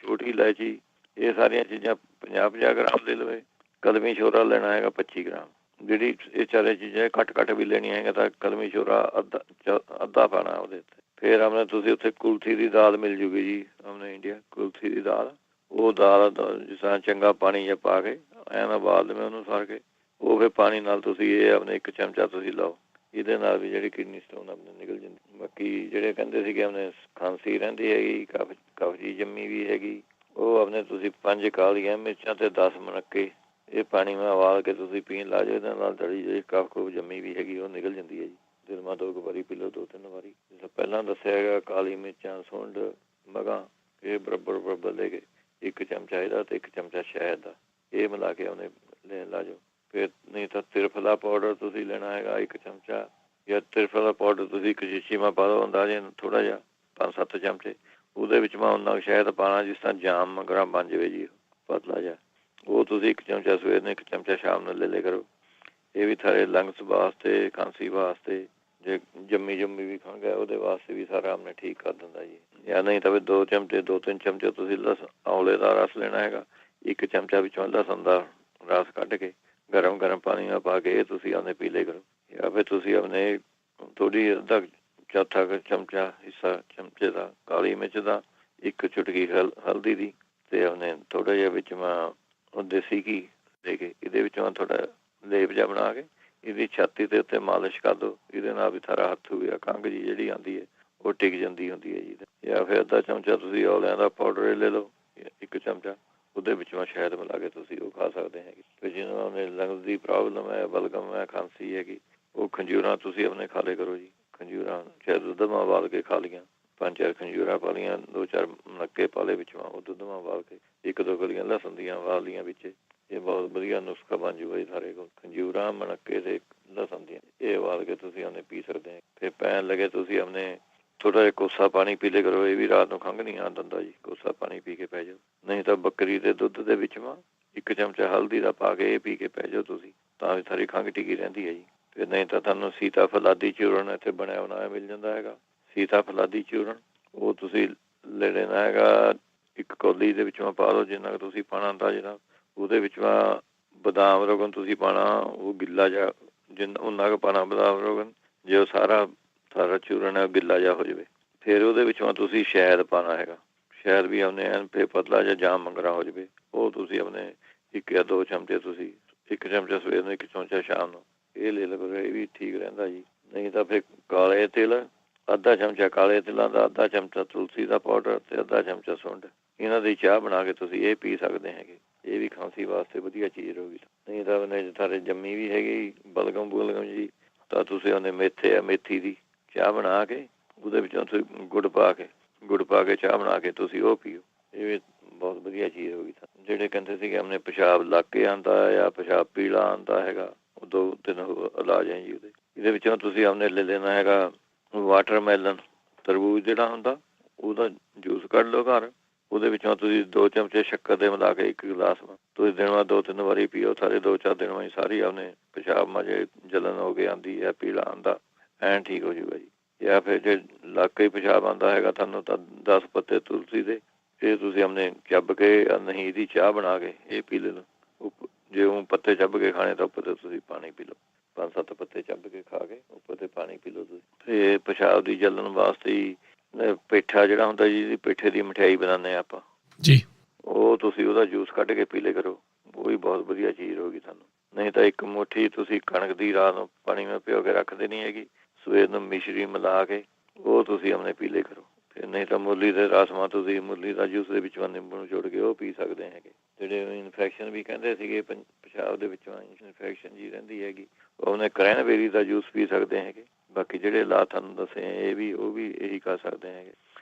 ਛੋਟੀ ਇਲਾਇਚੀ, ਇਹ ਸਾਰੀਆਂ ਚੀਜ਼ਾਂ 50-50 ਗ੍ਰਾਮ ਲੈ ਲਵੇ। ਕਲਮੀ ਛੋਰਾ ਲੈਣਾ ਹੈਗਾ 25 ਗ੍ਰਾਮ। ਜਿਹੜੀ ਇਹ ਚਾਰੇ ਚੀਜ਼ਾਂ ਘੱਟ ਵੀ ਲੈਣੀਆਂ ਹੈਗਾ ਤਾਂ ਕਲਮੀ ਛੋਰਾ ਅੱਧਾ ਪਾਉਣਾ ਉਹਦੇ ਉੱਤੇ। ਫਿਰ ਆਪਣੇ ਤੁਸੀਂ ਉੱਥੇ ਕੁਲਥੀ ਦੀ ਦਾਲ ਮਿਲ ਜੂਗੀ ਜੀ, ਆਪਣੇ ਇੰਡੀਆ ਕੁਲਥੀ ਦੀ ਦਾਲ, ਉਹ ਦਾਲ ਜਿਸ ਤਰ੍ਹਾਂ ਚੰਗਾ ਪਾਣੀ ਜਿਹਾ ਪਾ ਕੇ ਐਨ ਉਬਾਲ ਦੇਵੇਂ ਉਹਨੂੰ ਸਾਰ ਕੇ, ਉਹ ਫਿਰ ਪਾਣੀ ਨਾਲ ਤੁਸੀਂ ਇਹ ਆਪਣੇ 1 ਚਮਚਾ ਤੁਸੀਂ ਲਓ, ਇਹਦੇ ਨਾਲ ਵੀ ਜਿਹੜੀ ਕਿਡਨੀ ਸਟੋਨ ਆਪਣੇ ਨਿਕਲ ਜਾਂਦੀ। ਬਾਕੀ ਜਿਹੜੇ ਕਹਿੰਦੇ ਸੀਗੇ ਆਪਣੇ ਖਾਂਸੀ ਰਹਿੰਦੀ ਹੈਗੀ, ਕਬਜੀ ਜੰਮੀ ਵੀ ਹੈਗੀ, ਉਹ ਆਪਣੇ ਤੁਸੀਂ 5 ਕਾਲੀਆਂ ਮਿਰਚਾਂ ਅਤੇ 10 ਮੁਨੱਕੇ, ਇਹ ਪਾਣੀ ਮੈਂ ਉਬਾਲ ਕੇ ਤੁਸੀਂ ਪੀਣ ਲਾ ਜਾਓ, ਇਹਦੇ ਨਾਲ ਜਿਹੜੀ ਕਫ ਕੁਫ ਜੰਮੀ ਵੀ ਹੈਗੀ ਉਹ ਨਿਕਲ ਜਾਂਦੀ ਹੈ ਜੀ। ਦਿਨ ਮਾ 2 ਵਾਰੀ ਪੀ ਲਓ, 2-3 ਵਾਰੀ। ਜਿਸ ਪਹਿਲਾਂ ਦੱਸਿਆ ਹੈਗਾ, ਕਾਲੀ ਮਿਰਚਾਂ, ਸੁੰਡ, ਮਗਾਂ, ਇਹ ਬਰਾਬਰ ਲੈ ਕੇ 1 ਚਮਚਾ ਇਹਦਾ ਅਤੇ 1 ਚਮਚਾ ਸ਼ਹਿਦ ਦਾ, ਇਹ ਮਿਲਾ ਕੇ ਉਹਨੇ ਲੈਣ ਲਾ ਜਾਓ। ਫਿਰ ਨਹੀਂ ਤਾਂ ਤਿਰਫਲਾ ਪਾਊਡਰ ਤੁਸੀਂ ਲੈਣਾ ਹੈਗਾ 1 ਚਮਚਾ, ਜਾਂ ਤਿਰਫਲਾ ਪਾਊਡਰ ਤੁਸੀਂ 1 ਸ਼ੀਸ਼ੀ ਮਾ ਪਾ ਦਿਓ, ਅੰਦਾਜ਼ੇ ਥੋੜ੍ਹਾ ਜਿਹਾ 5-7 ਚਮਚੇ, ਉਹਦੇ ਵਿੱਚ ਮੈਂ ਉਨਾ ਸ਼ਹਿਦ ਪਾਉਣਾ ਜਿਸ ਤਰ੍ਹਾਂ ਜਾਮ ਗ੍ਰਾਮ ਬਣ ਜਾਵੇ ਜੀ, ਪਤਲਾ ਜਿਹਾ, ਉਹ ਤੁਸੀਂ 1 ਚਮਚਾ ਸਵੇਰ ਨੂੰ, 1 ਚਮਚਾ ਸ਼ਾਮ ਨੂੰ ਲੈ ਲਿਆ ਕਰੋ। ਇਹ ਵੀ ਸਾਰੇ ਲੰਗਸ ਵਾਸਤੇ, ਖਾਂਸੀ ਵਾਸਤੇ, ਜੇ ਜੰਮੀ ਵੀ ਖੰਘ ਹੈ ਉਹਦੇ ਵਾਸਤੇ ਵੀ ਸਾਰਾ ਆਪਣੇ ਠੀਕ ਕਰ ਦਿੰਦਾ ਜੀ। ਜਾਂ ਨਹੀਂ ਤਾਂ ਫਿਰ 2 ਚਮਚੇ 2-3 ਚਮਚੇ ਤੁਸੀਂ ਆਂਵਲੇ ਦਾ ਰਸ ਲੈਣਾ ਹੈਗਾ, 1 ਚਮਚਾ ਵਿੱਚੋਂ ਲਸਣ ਦਾ ਰਸ ਕੱਢ ਕੇ ਗਰਮ ਪਾਣੀ ਨਾਲ ਪਾ ਕੇ ਇਹ ਤੁਸੀਂ ਆਪਣੇ ਪੀ ਲਿਆ ਕਰੋ। ਜਾਂ ਫਿਰ ਤੁਸੀਂ ਆਪਣੇ ਥੋੜ੍ਹੀ ਅੱਧਾ ਚੌਥਾ ਚਮਚਾ ਹਿੱਸਾ ਚਮਚੇ ਦਾ ਕਾਲੀ ਮਿਰਚ ਦਾ, 1 ਚੁਟਕੀ ਹਲਦੀ ਦੀ, ਅਤੇ ਆਪਣੇ ਥੋੜ੍ਹਾ ਜਿਹਾ ਵਿੱਚ ਮੈਂ ਦੇਸੀ ਘੀ ਦੇ ਕੇ ਇਹਦੇ ਵਿੱਚੋਂ ਥੋੜ੍ਹਾ ਲੇਪ ਜਿਹਾ ਬਣਾ ਕੇ ਇਹਦੀ ਛਾਤੀ ਦੇ ਉੱਤੇ ਮਾਲਿਸ਼ ਕਰ ਦਿਓ, ਇਹਦੇ ਨਾਲ ਵੀ ਸਾਰਾ ਹੱਥ ਹੋਇਆ ਖੰਘ ਜੀ ਜਿਹੜੀ ਆਉਂਦੀ ਹੈ ਉਹ ਟਿਕ ਜਾਂਦੀ ਹੁੰਦੀ ਹੈ ਜੀ। ਜਾਂ ਫਿਰ ਅੱਧਾ ਚਮਚਾ ਤੁਸੀਂ ਔਲਿਆਂ ਦਾ ਪਾਊਡਰ ਲੈ ਲਓ, 1 ਚਮਚਾ, ਉਹਦੇ ਵਿੱਚੋਂ ਸ਼ਹਿਦ ਮਿਲਾ ਕੇ ਤੁਸੀਂ ਉਹ ਖਾ ਸਕਦੇ ਹੈਗੇ। ਫਿਰ ਜਿਹਨਾਂ ਨੇ ਲੰਗਸ ਦੀ ਪ੍ਰੋਬਲਮ ਹੈ, ਬਲਗਮ ਹੈ, ਖਾਂਸੀ ਹੈਗੀ, ਉਹ ਖੰਜੂਰਾਂ ਤੁਸੀਂ ਆਪਣੇ ਖਾ ਲਿਆ ਕਰੋ ਜੀ। ਖੰਜੂਰਾਂ ਸ਼ਾਇਦ ਦੁੱਧ ਮਾ ਉਬਾਲ ਕੇ ਖਾ ਲਈਆਂ, 5-4 ਖੰਜੂਰਾਂ ਪਾ ਲਈਆਂ, 2-4 ਮੁਨੱਕੇ ਪਾ ਲਏ ਵਿੱਚੋਂ, ਉਹ ਦੁੱਧ ਮਾ ਉਬਾਲ ਕੇ 1-2 ਗਲੀਆਂ ਲਸਣ ਦੀਆਂ ਉਬਾਲ ਲਈਆਂ ਵਿੱਚ, ਇਹ ਬਹੁਤ ਵਧੀਆ ਨੁਸਖਾ ਬਣ ਜੂਗਾ ਜੀ ਸਾਰੇ ਕੋਲ। ਖੰਜੂਰਾਂ, ਮੁਨੱਕੇ ਅਤੇ ਲਸਣ ਦੀਆਂ ਇਹ ਉਬਾਲ ਕੇ ਤੁਸੀਂ ਆਪਣੇ ਪੀ ਸਕਦੇ ਹੋ। ਫਿਰ ਪੈਣ ਲੱਗੇ ਤੁਸੀਂ ਆਪਣੇ ਥੋੜ੍ਹਾ ਜਿਹਾ ਕੋਸਾ ਪਾਣੀ ਪੀ ਲਿਆ ਕਰੋ, ਇਹ ਵੀ ਰਾਤ ਨੂੰ ਖੰਘ ਨਹੀਂ ਆਉਣ ਦਿੰਦਾ ਜੀ, ਕੋਸਾ ਪਾਣੀ ਪੀ ਕੇ ਪੈ ਜਾਓ। ਨਹੀਂ ਤਾਂ ਬੱਕਰੀ ਦੇ ਦੁੱਧ ਦੇ ਵਿੱਚ 1 ਚਮਚਾ ਹਲਦੀ ਦਾ ਪਾ ਕੇ ਇਹ ਪੀ ਕੇ ਪੈ ਜਾਓ ਤੁਸੀਂ, ਤਾਂ ਵੀ ਸਾਰੀ ਖੰਘ ਟਿਕੀ ਰਹਿੰਦੀ ਹੈ ਜੀ। ਫਿਰ ਨਹੀਂ ਤਾਂ ਤੁਹਾਨੂੰ ਸੀਤਾ ਫਲਾਦੀ ਚੂਰਨ ਇੱਥੇ ਬਣਿਆ ਬਣਾਇਆ ਮਿਲ ਜਾਂਦਾ ਹੈਗਾ, ਸੀਤਾਫਲਾਦੀ ਚੂਰਨ, ਉਹ ਤੁਸੀਂ ਲੈ ਲੈਣਾ ਹੈਗਾ। ਇੱਕ ਕੌਲੀ ਦੇ ਵਿੱਚੋਂ ਪਾ ਲਓ ਜਿੰਨਾ ਕੁ ਤੁਸੀਂ ਪਾਉਣਾ ਹੁੰਦਾ ਜਿਹੜਾ। ਉਹਦੇ ਵਿੱਚੋਂ ਬਦਾਮ ਰੋਗਨ ਤੁਸੀਂ ਪਾਉਣਾ, ਉਹ ਗਿੱਲਾ ਜਿਹਾ ਜਿੰਨਾ ਉਨਾ ਕੁ ਪਾਉਣਾ ਬਦਾਮ ਰੋਗਨ, ਜੇ ਉਹ ਸਾਰਾ ਚੂਰਨ ਹੈ ਉਹ ਗਿੱਲਾ ਜਿਹਾ ਹੋ ਜਾਵੇ। ਫਿਰ ਉਹਦੇ ਵਿੱਚੋਂ ਤੁਸੀਂ ਸ਼ਹਿਦ ਪਾਉਣਾ ਹੈਗਾ। ਸ਼ਹਿਦ ਵੀ ਆਪਣੇ ਐਨ ਫਿਰ ਪਤਲਾ ਜਾਂ ਜਾਮ ਮੰਗਰਾ ਹੋ ਜਾਵੇ, ਉਹ ਤੁਸੀਂ ਆਪਣੇ 1 ਜਾਂ 2 ਚਮਚੇ ਤੁਸੀਂ 1 ਚਮਚਾ ਸਵੇਰ ਨੂੰ 1 ਚਮਚਾ ਸ਼ਾਮ ਨੂੰ ਇਹ ਲੈ ਲਓ, ਇਹ ਵੀ ਠੀਕ ਰਹਿੰਦਾ ਜੀ। ਨਹੀਂ ਤਾਂ ਫਿਰ ਕਾਲੇ ਤਿਲ, ਅੱਧਾ ਚਮਚਾ ਕਾਲੇ ਤਿਲਾਂ ਦਾ, ਅੱਧਾ ਚਮਚਾ ਤੁਲਸੀ ਦਾ ਪਾਊਡਰ ਅਤੇ ਅੱਧਾ ਚਮਚਾ ਸੁੰਡ, ਇਹਨਾਂ ਦੀ ਚਾਹ ਬਣਾ ਕੇ ਤੁਸੀਂ ਇਹ ਪੀ ਸਕਦੇ ਹੈਗੇ। ਇਹ ਵੀ ਖਾਂਸੀ ਵਾਸਤੇ ਵਧੀਆ ਚੀਜ਼ ਰਹੂਗੀ। ਨਹੀਂ ਤਾਂ ਉਹਨੇ ਸਾਰੇ ਜੰਮੀ ਵੀ ਹੈਗੀ ਬਲਗਮ ਬੁਲਗਮ ਜੀ, ਤਾਂ ਤੁਸੀਂ ਉਹਨੇ ਮੇਥੀ ਦੀ ਚਾਹ ਬਣਾ ਕੇ ਉਹਦੇ ਵਿੱਚੋਂ ਤੁਸੀਂ ਗੁੜ ਪਾ ਕੇ ਚਾਹ ਬਣਾ ਕੇ ਤੁਸੀਂ ਉਹ ਪੀਓ। ਇਹ ਵੀ ਬਹੁਤ ਵਧੀਆ ਚੀਜ਼ ਹੋਊਗੀ। ਜਿਹੜੇ ਕਹਿੰਦੇ ਸੀਗੇ ਆਪਣੇ ਪਿਸ਼ਾਬ ਲੱਗ ਕੇ ਆਉਂਦਾ ਜਾਂ ਪਿਸ਼ਾਬ ਪੀਲਾ ਆਉਂਦਾ ਹੈਗਾ, ਉਹ 2-3 ਇਲਾਜ ਹੈ ਜੀ ਉਹਦੇ। ਇਹਦੇ ਵਿੱਚੋਂ ਤੁਸੀਂ ਆਪਣੇ ਲੈ ਲੈਣਾ ਹੈਗਾ ਵਾਟਰਮੈਲਨ, ਤਰਬੂਜ ਜਿਹੜਾ ਹੁੰਦਾ, ਉਹਦਾ ਜੂਸ ਕੱਢ ਲਓ ਘਰ। ਉਹਦੇ ਵਿੱਚੋਂ ਤੁਸੀਂ 2 ਚਮਚੇ ਸ਼ੱਕਰ ਦੇ ਮਿਲਾ ਕੇ 1 ਗਲਾਸ ਤੁਸੀਂ ਦਿਨ ਬਾਅਦ 2-3 ਵਾਰੀ ਪੀਓ। ਸਾਰੇ 2-4 ਦਿਨ ਬਾਅਦ ਸਾਰੀ ਆਪਣੇ ਪਿਸ਼ਾਬ ਮਾ ਜਲਨ ਹੋ ਕੇ ਆਉਂਦੀ ਹੈ, ਪੀਲਾ ਆਉਂਦਾ, ਐਨ ਠੀਕ ਹੋ ਜੂਗਾ ਜੀ। ਜਾਂ ਫਿਰ ਜੇ ਲੱਗ ਕੇ ਪਿਸ਼ਾਬ ਆਉਂਦਾ ਹੈਗਾ ਤੁਹਾਨੂੰ, ਤਾਂ 10 ਪੱਤੇ ਤੁਲਸੀ ਦੇ ਇਹ ਤੁਸੀਂ ਆਪਣੇ ਚੱਬ ਕੇ, ਨਹੀਂ ਇਹਦੀ ਚਾਹ ਬਣਾ ਕੇ ਇਹ ਪੀ ਲੈ ਲਓ। ਜੇ ਉਹ ਪੱਤੇ ਚੱਬ ਕੇ ਖਾਣੇ ਤਾਂ ਉੱਪਰ ਤੇ ਤੁਸੀਂ ਪਾਣੀ ਪੀ ਲਓ, 5-7 ਪੱਤੇ ਚੱਬ ਕੇ ਖਾ ਕੇ ਉੱਪਰ ਤੇ ਪਾਣੀ ਪੀ ਲਓ ਤੁਸੀਂ। ਤੇ ਪਿਸ਼ਾਬ ਦੀ ਜਲਨ ਵਾਸਤੇ ਹੀ ਪੇਠਾ ਜਿਹੜਾ ਹੁੰਦਾ ਜੀ, ਪੇਠੇ ਦੀ ਮਠਿਆਈ ਬਣਾਉਂਦੇ ਆਪਾਂ ਜੀ, ਉਹ ਤੁਸੀਂ ਉਹਦਾ ਜੂਸ ਕੱਢ ਕੇ ਪੀ ਲਿਆ ਕਰੋ, ਉਹ ਵੀ ਬਹੁਤ ਵਧੀਆ ਚੀਜ਼ ਹੋਗੀ ਤੁਹਾਨੂੰ। ਨਹੀਂ ਤਾਂ 1 ਮੁੱਠੀ ਤੁਸੀਂ ਕਣਕ ਦੀ ਰਾਤ ਨੂੰ ਪਾਣੀ ਵਿੱਚ ਭਿਓ ਕੇ ਰੱਖ ਦੇਣੀ ਹੈਗੀ, ਸਵੇਰ ਨੂੰ ਮਿਸ਼ਰੀ ਮਿਲਾ ਕੇ ਉਹ ਤੁਸੀਂ ਆਪਣੇ ਪੀ ਲਿਆ ਕਰੋ। ਫਿਰ ਨਹੀਂ ਤਾਂ ਮੂਲੀ ਦੇ ਰਸਮਾਂ ਤੁਸੀਂ ਮੂਲੀ ਦਾ ਜੂਸ ਦੇ ਵਿੱਚੋਂ ਨਿੰਬੂ ਨੂੰ ਜੋੜ ਕੇ ਉਹ ਪੀ ਸਕਦੇ ਹੈਗੇ। ਜਿਹੜੇ ਇਨਫੈਕਸ਼ਨ ਵੀ ਕਹਿੰਦੇ ਸੀਗੇ ਪਿਸ਼ਾਬ ਦੇ ਵਿੱਚੋਂ ਇਨਫੈਕਸ਼ਨ ਜੀ ਰਹਿੰਦੀ ਹੈਗੀ, ਉਹਨੇ ਕਰੈਨਬੇਰੀ ਦਾ ਜੂਸ ਪੀ ਸਕਦੇ ਹੈਗੇ। ਬਾਕੀ ਜਿਹੜੇ ਲਾ ਤੁਹਾਨੂੰ ਦੱਸੇ ਇਹ ਵੀ ਉਹ ਵੀ ਇਹੀ ਕਰ ਸਕਦੇ ਹੈਗੇ।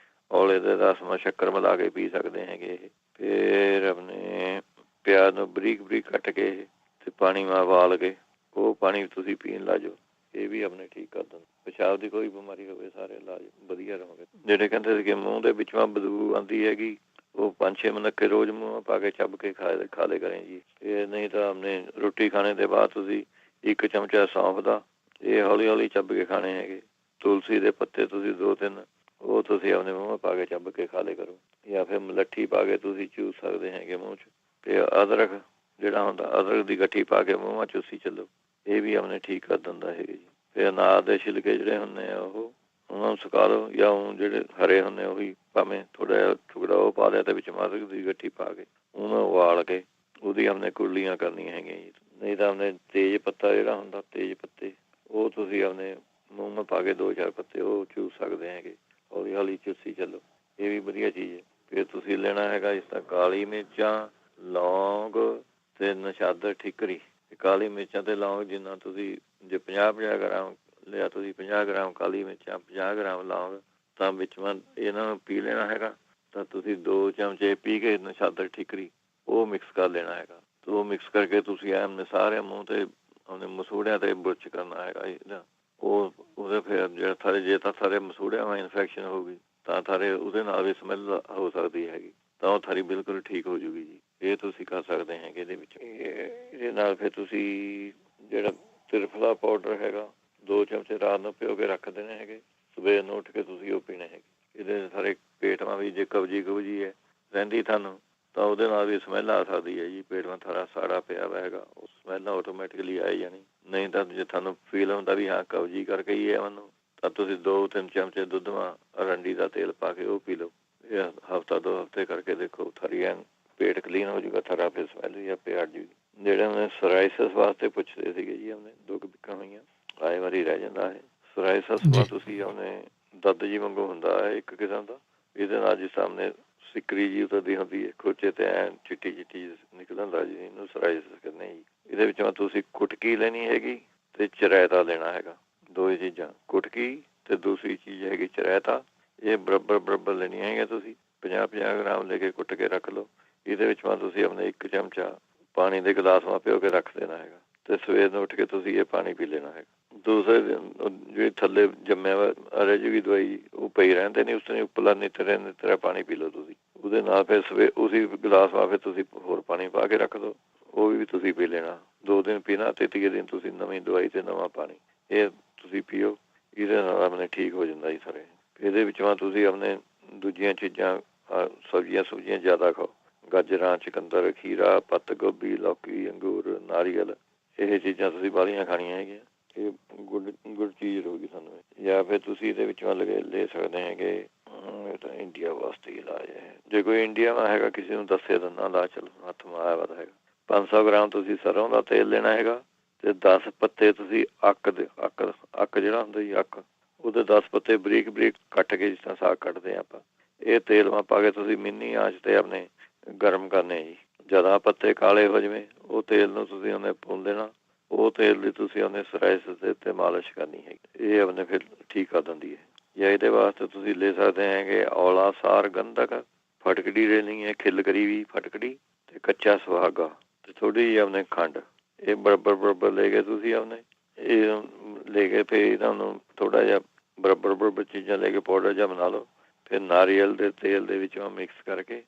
ਔਲੇ ਦੇ ਰਸਮਾਂ ਸ਼ੱਕਰ ਮਿਲਾ ਕੇ ਪੀ ਸਕਦੇ ਹੈਗੇ। ਫਿਰ ਆਪਣੇ ਪਿਆਜ਼ ਨੂੰ ਬਰੀਕ ਬਰੀਕ ਕੱਟ ਕੇ ਤੇ ਪਾਣੀ ਮਾ ਉਬਾਲ ਕੇ ਉਹ ਪਾਣੀ ਤੁਸੀਂ ਪੀਣ ਲੱਗ ਜਾਓ, ਇਹ ਵੀ ਆਪਣੇ ਠੀਕ ਕਰ ਦਿੰਦਾ। ਪਿਸ਼ਾਬ ਦੀ ਕੋਈ ਬਿਮਾਰੀ ਹੋਵੇ ਸਾਰੇ ਇਲਾਜ ਵਧੀਆ ਰਹੋਗੇ। ਜਿਹੜੇ ਕਹਿੰਦੇ ਸੀ ਕਿ ਮੂੰਹ ਦੇ ਵਿੱਚੋਂ ਬਦਬੂ ਆਉਂਦੀ ਹੈਗੀ, ਉਹ 5-6 ਮਨੱਕੇ ਰੋਜ਼ ਮੂੰਹ ਪਾ ਕੇ ਚੱਬ ਕੇ ਖਾ ਲੈ ਕरें ਜੀ। ਇਹ ਨਹੀਂ ਤਾਂ ਆਪਣੇ ਰੋਟੀ ਖਾਣੇ ਦੇ ਬਾਅਦ ਤੁਸੀਂ 1 ਚਮਚਾ ਸੌਂਫ ਦਾ ਇਹ ਹੌਲੀ ਹੌਲੀ ਚੱਬ ਕੇ ਖਾਣੇ ਹੈਗੇ। ਤੁਲਸੀ ਦੇ ਪੱਤੇ ਤੁਸੀਂ 2-3 ਉਹ ਤੁਸੀਂ ਆਪਣੇ ਮੂੰਹ ਪਾ ਕੇ ਚੱਬ ਕੇ ਖਾ ਲਿਆ ਕਰੋ। ਜਾਂ ਫਿਰ ਮਲੱਠੀ ਪਾ ਕੇ ਤੁਸੀਂ ਚੂਸ ਸਕਦੇ ਹੈਗੇ ਮੂੰਹ 'ਚ। ਤੇ ਅਦਰਕ ਜਿਹੜਾ ਹੁੰਦਾ, ਅਦਰਕ ਦੀ ਗੱਠੀ ਪਾ ਕੇ ਮੂੰਹਾਂ ਚੂਸੀ ਚੱਲੋ, ਇਹ ਵੀ ਆਪਣੇ ਠੀਕ ਕਰ ਦਿੰਦਾ ਹੈਗਾ ਜੀ। ਫਿਰ ਅਨਾਰ ਦੇ ਛਿਲਕੇ ਜਿਹੜੇ ਹੁੰਦੇ ਆ ਉਹਨਾਂ ਨੂੰ ਸੁਕਾ ਲਓ, ਜਾਂ ਉਹ ਜਿਹੜੇ ਹਰੇ ਹੁੰਦੇ ਉਹੀ ਭਾਵੇਂ ਥੋੜ੍ਹਾ ਜਿਹਾ ਟੁਕੜਾ ਉਹ ਪਾ ਲਿਆ ਤੇ ਵਿੱਚ ਅਦਰਕ ਦੀ ਗੱਠੀ ਪਾ ਕੇ ਉਹਨੂੰ ਉਬਾਲ ਕੇ ਉਹਦੀ ਆਪਣੇ ਕੁਰਲੀਆਂ ਕਰਨੀਆਂ ਹੈਗੀਆਂ ਜੀ। ਨਹੀਂ ਤਾਂ ਆਪਣੇ ਤੇਜ ਪੱਤਾ ਜਿਹੜਾ ਹੁੰਦਾ, ਤੇਜ ਪੱਤੇ ਉਹ ਤੁਸੀਂ ਆਪਣੇ ਮੂੰਹ ਮੇ ਪਾ ਕੇ 2-4 ਪੱਤੇ ਉਹ ਚੂਸ ਸਕਦੇ ਹੈਗੇ, ਹੌਲੀ ਹੌਲੀ ਚੂਸੀ ਚੱਲੋ, ਇਹ ਵੀ ਵਧੀਆ ਚੀਜ਼ ਹੈ। ਫਿਰ ਤੁਸੀਂ ਲੈਣਾ ਹੈਗਾ ਇਸ ਤਰ੍ਹਾਂ ਕਾਲੀ ਮਿਰਚਾਂ, ਲੌਂਗ ਤੇ ਨਸ਼ਾਦਰ ਠਿਕਰੀ। ਕਾਲੀ ਮਿਰਚਾਂ ਤੇ ਲੌਂਗ ਜਿੰਨਾ ਤੁਸੀਂ ਜੇ 50-50 ਗ੍ਰਾਮ ਲਿਆ ਤੁਸੀਂ 50 ਗ੍ਰਾਮ ਕਾਲੀ ਮਿਰਚਾਂ, 50 ਗ੍ਰਾਮ ਲੌਂਗ, ਤਾਂ ਵਿੱਚ ਇਹਨਾਂ ਨੂੰ ਪੀ ਲੈਣਾ ਹੈਗਾ। ਤਾਂ ਤੁਸੀਂ 2 ਚਮਚੇ ਪੀ ਕੇ ਨਸ਼ਾਦਰ ਠਿਕਰੀ ਉਹ ਮਿਕਸ ਕਰ ਲੈਣਾ ਹੈਗਾ। ਤੇ ਉਹ ਮਿਕਸ ਕਰਕੇ ਤੁਸੀਂ ਆਪਣੇ ਸਾਰੇ ਮੂੰਹ ਤੇ ਆਪਣੇ ਮਸੂੜਿਆਂ ਤੇ ਬੁਰਸ਼ ਕਰਨਾ ਹੈਗਾ ਇਹਦਾ। ਉਹ ਉਹਦੇ ਫਿਰ ਜਿਹੜਾ ਥਾਰੇ ਜੇ ਤਾਂ ਸਾਰੇ ਮਸੂੜਿਆਂ ਵਿੱਚ ਇਨਫੈਕਸ਼ਨ ਹੋਊਗੀ ਤਾਂ ਥਾਰੇ ਉਹਦੇ ਨਾਲ ਵੀ ਸਮੈਲ ਹੋ ਸਕਦੀ ਹੈਗੀ, ਤਾਂ ਉਹ ਥਾਰੀ ਬਿਲਕੁਲ ਠੀਕ ਹੋ ਜੂਗੀ ਜੀ। ਇਹ ਤੁਸੀਂ ਕਰ ਸਕਦੇ ਹੈਗੇ ਇਹਦੇ ਵਿੱਚ। ਇਹਦੇ ਨਾਲ ਫਿਰ ਤੁਸੀਂ ਜਿਹੜਾ ਤਿਰਫਲਾ ਪਾਊਡਰ ਹੈਗਾ 2 ਚਮਚੇ ਰਾਤ ਨੂੰ ਭਿਓ ਕੇ ਰੱਖ ਦੇਣੇ ਹੈਗੇ, ਸਵੇਰ ਨੂੰ ਉੱਠ ਕੇ ਤੁਸੀਂ ਉਹ ਪੀਣੇ ਹੈਗੇ। ਇਹਦੇ ਸਾਰੇ ਪੇਟ ਮਾ ਵੀ ਜੇ ਕਬਜੀ ਹੈ ਰਹਿੰਦੀ ਤੁਹਾਨੂੰ, ਤਾਂ ਉਹਦੇ ਨਾਲ ਵੀ ਸਮੈਲ ਆ ਸਕਦੀ ਹੈ ਜੀ। ਪੇਟ ਮਾ ਥਾਰਾ ਸਾੜਾ ਪਿਆ ਵਾ ਹੈਗਾ, ਉਹ ਸਮੈਲ ਆਟੋਮੈਟਿਕਲੀ ਆਈ ਜਾਣੀ। ਨਹੀਂ ਤਾਂ ਜੇ ਤੁਹਾਨੂੰ ਫੀਲ ਹੁੰਦਾ ਵੀ ਹਾਂ ਕਬਜੀ ਕਰਕੇ ਹੀ ਹੈ ਮੈਨੂੰ, ਤਾਂ ਤੁਸੀਂ 2-3 ਚਮਚੇ ਦੁੱਧ ਮਾ ਅਰੰਡੀ ਦਾ ਤੇਲ ਪਾ ਕੇ ਉਹ ਪੀ ਲਓ। ਇਹ ਹਫ਼ਤਾ 2 ਹਫ਼ਤੇ ਕਰਕੇ ਦੇਖੋ, ਥਾਰੀ ਐਨ ਪੇਟ ਕਲੀਨ ਹੋ ਜੂਗਾ, ਥਾਰਾ ਫਿਰ ਸਮੈਲ ਜਾਂ ਪੇ ਹਟ ਜੂਗੀ। ਜਿਹੜੇ ਉਹਨੇ ਸੋਰਾਇਸਿਸ ਵਾਸਤੇ ਪੁੱਛਦੇ ਸੀਗੇ ਜੀ, ਉਹਨੇ 2 ਬਿੱਕਾਂ ਹੋਈਆਂ ਆਏ ਵਾਰੀ ਰਹਿ ਜਾਂਦਾ ਹੈ। ਸੋਰਾਇਸਿਸ ਮਾ ਤੁਸੀਂ ਉਹਨੇ ਦਰਦ ਜੀ ਵਾਂਗੂ ਹੁੰਦਾ ਹੈ ਇੱਕ ਕਿਸਮ ਦਾ, ਇਹਦੇ ਨਾਲ ਜਿਸ ਸਾਹਮਣੇ ਸਿੱਕਰੀ ਜੀ ਉਤਰਦੀ ਹੁੰਦੀ ਹੈ ਖੋਚੇ ਤੇ ਐਨ ਚਿੱਟੀ ਚਿੱਟੀ ਨਿਕਲ ਹੁੰਦਾ ਜੀ, ਇਹਨੂੰ ਸੋਰਾਇਸਿਸ ਕਹਿੰਦੇ ਜੀ। ਇਹਦੇ ਵਿੱਚੋਂ ਤੁਸੀਂ ਕੁਟਕੀ ਲੈਣੀ ਹੈਗੀ ਤੇ ਚਰੈਤਾ ਲੈਣਾ ਹੈਗਾ, 2 ਚੀਜ਼ਾਂ, ਕੁਟਕੀ ਤੇ ਦੂਸਰੀ ਚੀਜ਼ ਹੈਗੀ ਚਰੈਤਾ। ਇਹ ਬਰਾਬਰ ਲੈਣੀਆਂ ਹੈਗੀਆਂ ਤੁਸੀਂ 50-50 ਗ੍ਰਾਮ ਲੈ ਕੇ ਕੁੱਟ ਕੇ ਰੱਖ ਲਓ। ਇਹਦੇ ਵਿੱਚ ਤੁਸੀਂ ਆਪਣੇ 1 ਚਮਚਾ ਪਾਣੀ ਦੇ ਗਲਾਸ ਮਾ ਭਿਓ ਕੇ ਰੱਖ ਦੇਣਾ ਹੈਗਾ, ਤੇ ਸਵੇਰ ਨੂੰ ਉੱਠ ਕੇ ਤੁਸੀਂ ਇਹ ਪਾਣੀ ਪੀ ਲੈਣਾ ਹੈਗਾ। ਦੂਸਰੇ ਦਿਨ ਜਿਹੜੀ ਥੱਲੇ ਜੰਮਿਆ ਵਾ ਰਹਿ ਜੂਗੀ ਦਵਾਈ, ਉਹ ਪਈ ਰਹਿੰਦੇ ਨਹੀਂ, ਉਸ ਤਰ੍ਹਾਂ ਉੱਪਰਲਾ ਨਿਤਰਾ ਪਾਣੀ ਪੀ ਲਓ ਤੁਸੀਂ। ਉਹਦੇ ਨਾਲ ਫਿਰ ਸਵੇਰ ਉਸੇ ਗਲਾਸ ਮਾ ਫਿਰ ਤੁਸੀਂ ਹੋਰ ਪਾਣੀ ਪਾ ਕੇ ਰੱਖ ਦਿਓ, ਉਹ ਵੀ ਤੁਸੀਂ ਪੀ ਲੈਣਾ। 2 ਦਿਨ ਪੀਣਾ ਤੇ ਤੀਏ ਦਿਨ ਤੁਸੀਂ ਨਵੀਂ ਦਵਾਈ ਤੇ ਨਵਾਂ ਪਾਣੀ ਇਹ ਤੁਸੀਂ ਪੀਓ। ਇਹਦੇ ਨਾਲ ਆਪਣੇ ਠੀਕ ਹੋ ਜਾਂਦਾ ਜੀ ਸਾਰੇ। ਇਹਦੇ ਵਿੱਚੋਂ ਤੁਸੀਂ ਆਪਣੇ ਦੂਜੀਆਂ ਚੀਜ਼ਾਂ ਸਬਜ਼ੀਆਂ ਜ਼ਿਆਦਾ ਖਾਓ। ਗਾਜਰਾਂ, ਚੁਕੰਦਰ, ਖੀਰਾ, ਪੱਤ ਗੋਭੀ, ਲੌਕੀ, ਅੰਗੂਰ, ਨਾਰੀਅਲ, ਇਹ ਚੀਜ਼ਾਂ ਤੁਸੀਂ ਬਾਹਲੀਆਂ ਖਾਣੀਆਂ ਹੈਗੀਆਂ। ਇਹ ਗੁੱਡ ਚੀਜ਼ ਰਹੂਗੀ ਤੁਹਾਨੂੰ। ਜਾਂ ਫਿਰ ਤੁਸੀਂ ਇਹਦੇ ਵਿੱਚੋਂ ਲੈ ਸਕਦੇ ਹੈਗੇ, ਇਹ ਤਾਂ ਇੰਡੀਆ ਵਾਸਤੇ ਇਲਾਜ ਹੈ। ਜੇ ਕੋਈ ਇੰਡੀਆ ਮਾ ਹੈਗਾ ਕਿਸੇ ਨੂੰ ਦੱਸੇ ਦਿੰਦਾ ਲਾ, ਚਲੋ ਹੱਥ ਮਾਇਆ ਵਾ ਹੈਗਾ। 500 ਗ੍ਰਾਮ ਤੁਸੀਂ ਸਰੋਂ ਦਾ ਤੇਲ ਲੈਣਾ ਹੈਗਾ ਅਤੇ 10 ਪੱਤੇ ਤੁਸੀਂ ਅੱਕ ਜਿਹੜਾ ਹੁੰਦਾ ਜੀ, ਅੱਕ, ਉਹਦੇ 10 ਪੱਤੇ ਬਰੀਕ ਬਰੀਕ ਕੱਟ ਕੇ, ਜਿਸ ਤਰ੍ਹਾਂ ਸਾਗ ਕੱਟਦੇ ਆਪਾਂ, ਇਹ ਤੇਲ ਮਾ ਪਾ ਕੇ ਤੁਸੀਂ ਮਿੰਨੀ ਆਂਚ 'ਤੇ ਆਪਣੇ ਗਰਮ ਕਰਨੇ ਜੀ। ਜ਼ਿਆਦਾ ਪੱਤੇ ਕਾਲੇ ਹੋ ਜਾਵੇ, ਉਹ ਤੇਲ ਨੂੰ ਤੁਸੀਂ ਉਹਨੇ ਭੁੰਨ ਦੇਣਾ। ਉਹ ਤੇਲ ਦੀ ਤੁਸੀਂ ਉਹਨੇ ਸਰਾਇਸ ਦੇ ਉੱਤੇ ਮਾਲਿਸ਼ ਕਰਨੀ ਹੈਗੀ। ਇਹ ਆਪਣੇ ਫਿਰ ਠੀਕ ਕਰ ਦਿੰਦੀ ਹੈ। ਜਾਂ ਇਹਦੇ ਵਾਸਤੇ ਤੁਸੀਂ ਲੈ ਸਕਦੇ ਹੈਗੇ ਔਲਾ, ਸਾਰ, ਗੰਧਕ, ਫਟਕੜੀ ਲੈਣੀ ਹੈ, ਖਿੱਲ ਕਰੀ ਵੀ ਫਟਕੜੀ, ਅਤੇ ਕੱਚਾ ਸੁਹਾਗਾ, ਅਤੇ ਥੋੜ੍ਹੀ ਜਿਹੀ ਆਪਣੇ ਖੰਡ। ਇਹ ਬਰਾਬਰ ਲੈ ਕੇ ਤੁਸੀਂ ਆਪਣੇ ਇਹ ਲੈ ਕੇ ਫਿਰ ਇਹਨਾਂ ਨੂੰ ਥੋੜ੍ਹਾ ਜਿਹਾ ਬਰਾਬਰ ਚੀਜ਼ਾਂ ਲੈ ਕੇ ਪਾਊਡਰ ਜਿਹਾ ਬਣਾ ਲਓ। ਫਿਰ ਨਾਰੀਅਲ ਦੇ ਤੇਲ ਦੇ ਵਿੱਚ ਮਿਕਸ ਕਰਕੇ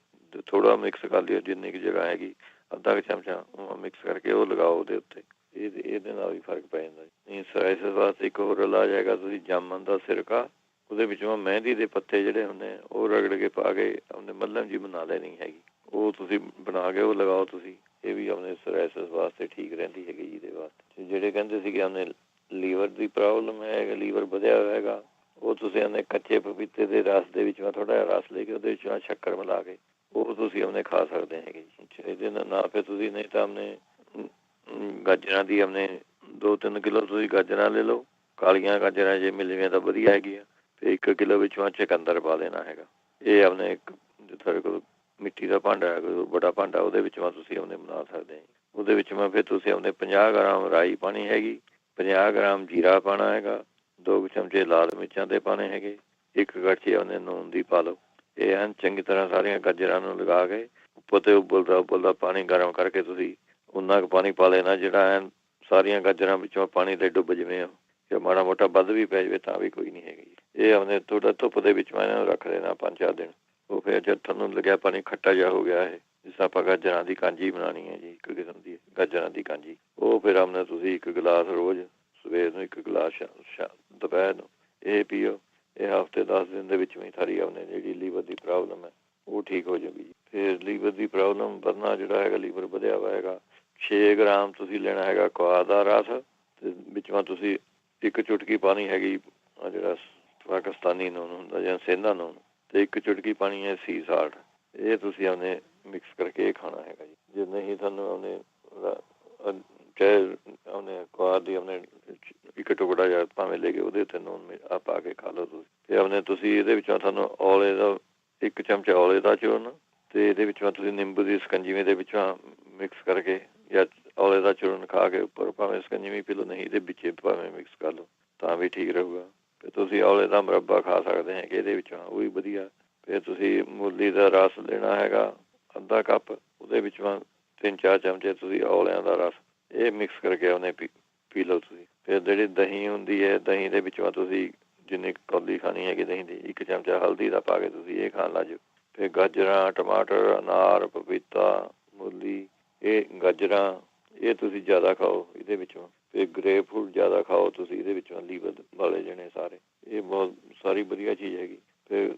ਥੋੜ੍ਹਾ ਮਿਕਸ ਕਰ ਲਿਓ, ਜਿੰਨੀ ਕੁ ਜਗ੍ਹਾ ਹੈਗੀ ਅੱਧਾ ਕੁ ਚਮਚਾ ਮਿਕਸ ਕਰਕੇ ਉਹ ਲਗਾਓ ਉਹਦੇ ਉੱਤੇ। ਇਹਦੇ ਨਾਲ ਵੀ ਫਰਕ ਪੈ ਜਾਂਦਾ ਜੀ। ਸਰਾਇਸਿਸ ਵਾਸਤੇ ਇੱਕ ਹੋਰ ਇਲਾਜ ਹੈਗਾ, ਤੁਸੀਂ ਜਾਮਨ ਦਾ ਸਿਰਕਾ, ਉਹਦੇ ਵਿੱਚੋਂ ਮਹਿੰਦੀ ਦੇ ਪੱਤੇ ਜਿਹੜੇ ਹੁੰਦੇ ਉਹ ਰਗੜ ਕੇ ਪਾ ਕੇ ਆਪਣੇ ਮੱਲਮ ਜੀ ਬਣਾ ਲੈਣੀ ਹੈਗੀ। ਉਹ ਤੁਸੀਂ ਬਣਾ ਕੇ ਉਹ ਲਗਾਓ ਤੁਸੀਂ। ਇਹ ਵੀ ਆਪਣੇ ਸਰਾਇਸਿਸ ਵਾਸਤੇ ਠੀਕ ਰਹਿੰਦੀ ਹੈਗੀ ਜੀ। ਇਹਦੇ ਵਾਸਤੇ ਜਿਹੜੇ ਕਹਿੰਦੇ ਸੀਗੇ ਆਪਣੇ ਲੀਵਰ ਦੀ ਪ੍ਰੋਬਲਮ ਹੈ, ਲੀਵਰ ਵਧਿਆ ਹੋਇਆ ਹੈਗਾ, ਉਹ ਤੁਸੀਂ ਆਪਣੇ ਕੱਚੇ ਪਪੀਤੇ ਦੇ ਰਸ ਦੇ ਵਿੱਚ ਥੋੜ੍ਹਾ ਜਿਹਾ ਰਸ ਲੈ ਕੇ ਉਹਦੇ ਵਿੱਚ ਸ਼ੱਕਰ ਮਿਲਾ ਕੇ ਉਹ ਤੁਸੀਂ ਆਪਣੇ ਖਾ ਸਕਦੇ ਹੈਗੇ ਜੀ। ਇਹਦੇ ਨਾਲ ਫਿਰ ਤੁਸੀਂ ਨਹੀਂ ਤਾਂ ਆਪਣੇ ਗਾਜਰਾਂ ਦੀ ਆਪਣੇ 2-3 ਕਿਲੋ ਤੁਸੀਂ ਗਾਜਰਾਂ ਲੈ ਲਓ। ਕਾਲੀਆਂ ਗਾਜਰਾਂ ਜੇ ਮਿਲਣੀਆਂ ਤਾਂ ਵਧੀਆ ਹੈਗੀਆਂ। ਅਤੇ 1 ਕਿਲੋ ਵਿੱਚੋਂ ਚੁਕੰਦਰ ਪਾ ਦੇਣਾ ਹੈਗਾ। ਇਹ ਆਪਣੇ ਇੱਕ ਤੁਹਾਡੇ ਕੋਲ ਮਿੱਟੀ ਦਾ ਭਾਂਡਾ ਹੈ, ਕੋਈ ਬੜਾ ਭਾਂਡਾ, ਉਹਦੇ ਵਿੱਚੋਂ ਤੁਸੀਂ ਆਪਣੇ ਬਣਾ ਸਕਦੇ ਹੋ। ਉਹਦੇ ਵਿੱਚ ਫਿਰ ਤੁਸੀਂ ਆਪਣੇ 50 ਗ੍ਰਾਮ ਰਾਈ ਪਾਣੀ ਹੈਗੀ, 50 ਗ੍ਰਾਮ ਜੀਰਾ ਪਾਉਣਾ ਹੈਗਾ, 2 ਚਮਚੇ ਲਾਲ ਮਿਰਚਾਂ ਦੇ ਪਾਣੇ ਹੈਗੇ, 1 ਕੜਛੀ ਆਪਣੇ ਨੂਨ ਦੀ ਪਾ ਲਓ। ਇਹ ਐਨ ਚੰਗੀ ਤਰ੍ਹਾਂ ਸਾਰੀਆਂ ਗਾਜਰਾਂ ਨੂੰ ਲਗਾ ਕੇ ਉੱਪਰ 'ਤੇ ਉਬਲਦਾ ਪਾਣੀ ਗਰਮ ਕਰਕੇ ਤੁਸੀਂ ਉਨਾ ਕੁ ਪਾਣੀ ਪਾ ਲੈਣਾ ਜਿਹੜਾ ਐਨ ਸਾਰੀਆਂ ਗਾਜਰਾਂ ਵਿੱਚੋਂ ਪਾਣੀ 'ਤੇ ਡੁੱਬ ਜਿਵੇਂ। ਜੇ ਮਾੜਾ ਮੋਟਾ ਵੱਧ ਵੀ ਪੈ ਜਾਵੇ ਤਾਂ ਵੀ ਕੋਈ ਨਹੀਂ ਹੈਗੀ। ਇਹ ਆਪਣੇ ਥੋੜ੍ਹਾ ਧੁੱਪ ਦੇ ਵਿੱਚ ਮੈਂ ਇਹਨਾਂ ਨੂੰ ਰੱਖ ਦੇਣਾ 5-4 ਦਿਨ। ਉਹ ਫਿਰ ਜਦ ਤੁਹਾਨੂੰ ਲੱਗਿਆ ਪਾਣੀ ਖੱਟਾ ਜਿਹਾ ਹੋ ਗਿਆ ਹੈ, ਜਿਸ ਤਰ੍ਹਾਂ ਆਪਾਂ ਗਾਜਰਾਂ ਦੀ ਕਾਂਜੀ ਬਣਾਉਣੀ ਹੈ ਜੀ, ਇੱਕ ਕਿਸਮ ਦੀ ਗਾਜਰਾਂ ਦੀ ਕਾਂਜੀ, ਉਹ ਫਿਰ ਆਪਣੇ ਤੁਸੀਂ 1 ਗਿਲਾਸ ਰੋਜ਼ ਸਵੇਰ ਨੂੰ, 1 ਗਿਲਾਸ ਦੁਪਹਿਰ ਨੂੰ, ਇਹ ਪੀਓ। ਇਹ ਹਫ਼ਤੇ 10 ਦਿਨ ਦੇ ਵਿੱਚ ਵੀ ਸਾਰੀ ਆਪਣੇ ਜਿਹੜੀ ਲੀਵਰ ਦੀ ਪ੍ਰੋਬਲਮ ਹੈ ਉਹ ਠੀਕ ਹੋ ਜਾਊਗੀ ਜੀ। ਫਿਰ ਲੀਵਰ ਦੀ ਪ੍ਰੋਬਲਮ ਵਧਣਾ ਜਿਹੜਾ ਹੈਗਾ, ਲੀਵਰ ਵਧਿਆ ਹੋਇਆ ਹੈਗਾ, 6 ਗ੍ਰਾਮ ਤੁਸੀਂ ਲੈਣਾ ਹੈਗਾ ਕੁਆਹ ਦਾ ਰਸ, ਅਤੇ ਵਿੱਚੋਂ ਤੁਸੀਂ 1 ਚੁਟਕੀ ਪਾਣੀ ਹੈਗੀ ਜਿਹੜਾ ਪਾਕਿਸਤਾਨੀ ਨੂਨ ਹੁੰਦਾ ਜਾਂ ਸੇਂਦਾ ਨੂਨ, ਅਤੇ 1 ਚੁਟਕੀ ਪਾਣੀ ਹੈ ਸੀ ਸਾਲਟ। ਇਹ ਤੁਸੀਂ ਆਪਣੇ ਮਿਕਸ ਕਰਕੇ ਇਹ ਖਾਣਾ ਹੈਗਾ ਜੀ। ਜੇ ਨਹੀਂ ਤੁਹਾਨੂੰ ਆਪਣੇ ਚਾਹੇ ਆਪਣੇ ਕੁਆਹ ਦੀ ਆਪਣੇ 1 ਟੁਕੜਾ ਜਾਂ ਭਾਵੇਂ ਲੈ ਕੇ ਉਹਦੇ ਉੱਤੇ ਨੂਨ ਪਾ ਕੇ ਖਾ ਲਓ ਤੁਸੀਂ। ਅਤੇ ਆਪਣੇ ਤੁਸੀਂ ਇਹਦੇ ਵਿੱਚੋਂ ਤੁਹਾਨੂੰ ਔਲੇ ਦਾ 1 ਚਮਚਾ ਔਲੇ ਦਾ ਚੂਰਨ, ਅਤੇ ਇਹਦੇ ਵਿੱਚੋਂ ਤੁਸੀਂ ਨਿੰਬੂ ਦੀ ਸਕੰਜੀਵੇਂ ਦੇ ਵਿੱਚੋਂ ਮਿਕਸ ਕਰਕੇ ਜਾਂ ਔਲੇ ਦਾ ਚੂਰਨ ਖਾ ਕੇ ਉੱਪਰ ਭਾਵੇਂ ਸਕੰਜੀਵੀ ਪੀ ਲਓ, ਨਹੀਂ ਇਹਦੇ ਵਿੱਚ ਭਾਵੇਂ ਮਿਕਸ ਕਰ ਲਓ ਤਾਂ ਵੀ ਠੀਕ ਰਹੂਗਾ। ਫਿਰ ਤੁਸੀਂ ਔਲੇ ਦਾ ਮੁਰੱਬਾ ਖਾ ਸਕਦੇ ਹੈਗੇ ਇਹਦੇ ਵਿੱਚੋਂ, ਉਹ ਵੀ ਵਧੀਆ। ਫਿਰ ਤੁਸੀਂ ਮੂਲੀ ਦਾ ਰਸ ਲੈਣਾ ਹੈਗਾ ਅੱਧਾ ਕੱਪ, ਉਹਦੇ ਵਿੱਚੋਂ 3-4 ਚਮਚੇ ਤੁਸੀਂ ਔਲਿਆਂ ਦਾ ਰਸ ਇਹ ਮਿਕਸ ਕਰਕੇ ਉਹਨੇ ਪੀ ਲਓ ਤੁਸੀਂ। ਫਿਰ ਜਿਹੜੀ ਦਹੀਂ ਹੁੰਦੀ ਹੈ, ਦਹੀਂ ਦੇ ਵਿੱਚੋਂ ਤੁਸੀਂ ਜਿੰਨੀ ਕੌਲੀ ਖਾਣੀ ਹੈਗੀ ਦਹੀਂ ਦੀ, 1 ਚਮਚਾ ਹਲਦੀ ਦਾ ਪਾ ਕੇ ਤੁਸੀਂ ਇਹ ਖਾਣ ਲੱਗ ਜਾਓ। ਫਿਰ ਗਾਜਰਾਂ, ਟਮਾਟਰ, ਅਨਾਰ, ਪਪੀਤਾ, ਮੂਲੀ, ਇਹ ਗਾਜਰਾਂ ਇਹ ਤੁਸੀਂ ਜ਼ਿਆਦਾ ਖਾਓ ਇਹਦੇ ਵਿੱਚੋਂ। ਫਿਰ ਗਰੇਪ ਫਰੂਟ ਜ਼ਿਆਦਾ ਖਾਓ ਤੁਸੀਂ ਇਹਦੇ ਵਿੱਚੋਂ, ਲੀਵਰ ਵਾਲੇ ਜਣੇ ਸਾਰੇ। ਇਹ ਬਹੁਤ ਸਾਰੀ ਵਧੀਆ ਚੀਜ਼ ਹੈਗੀ। ਫਿਰ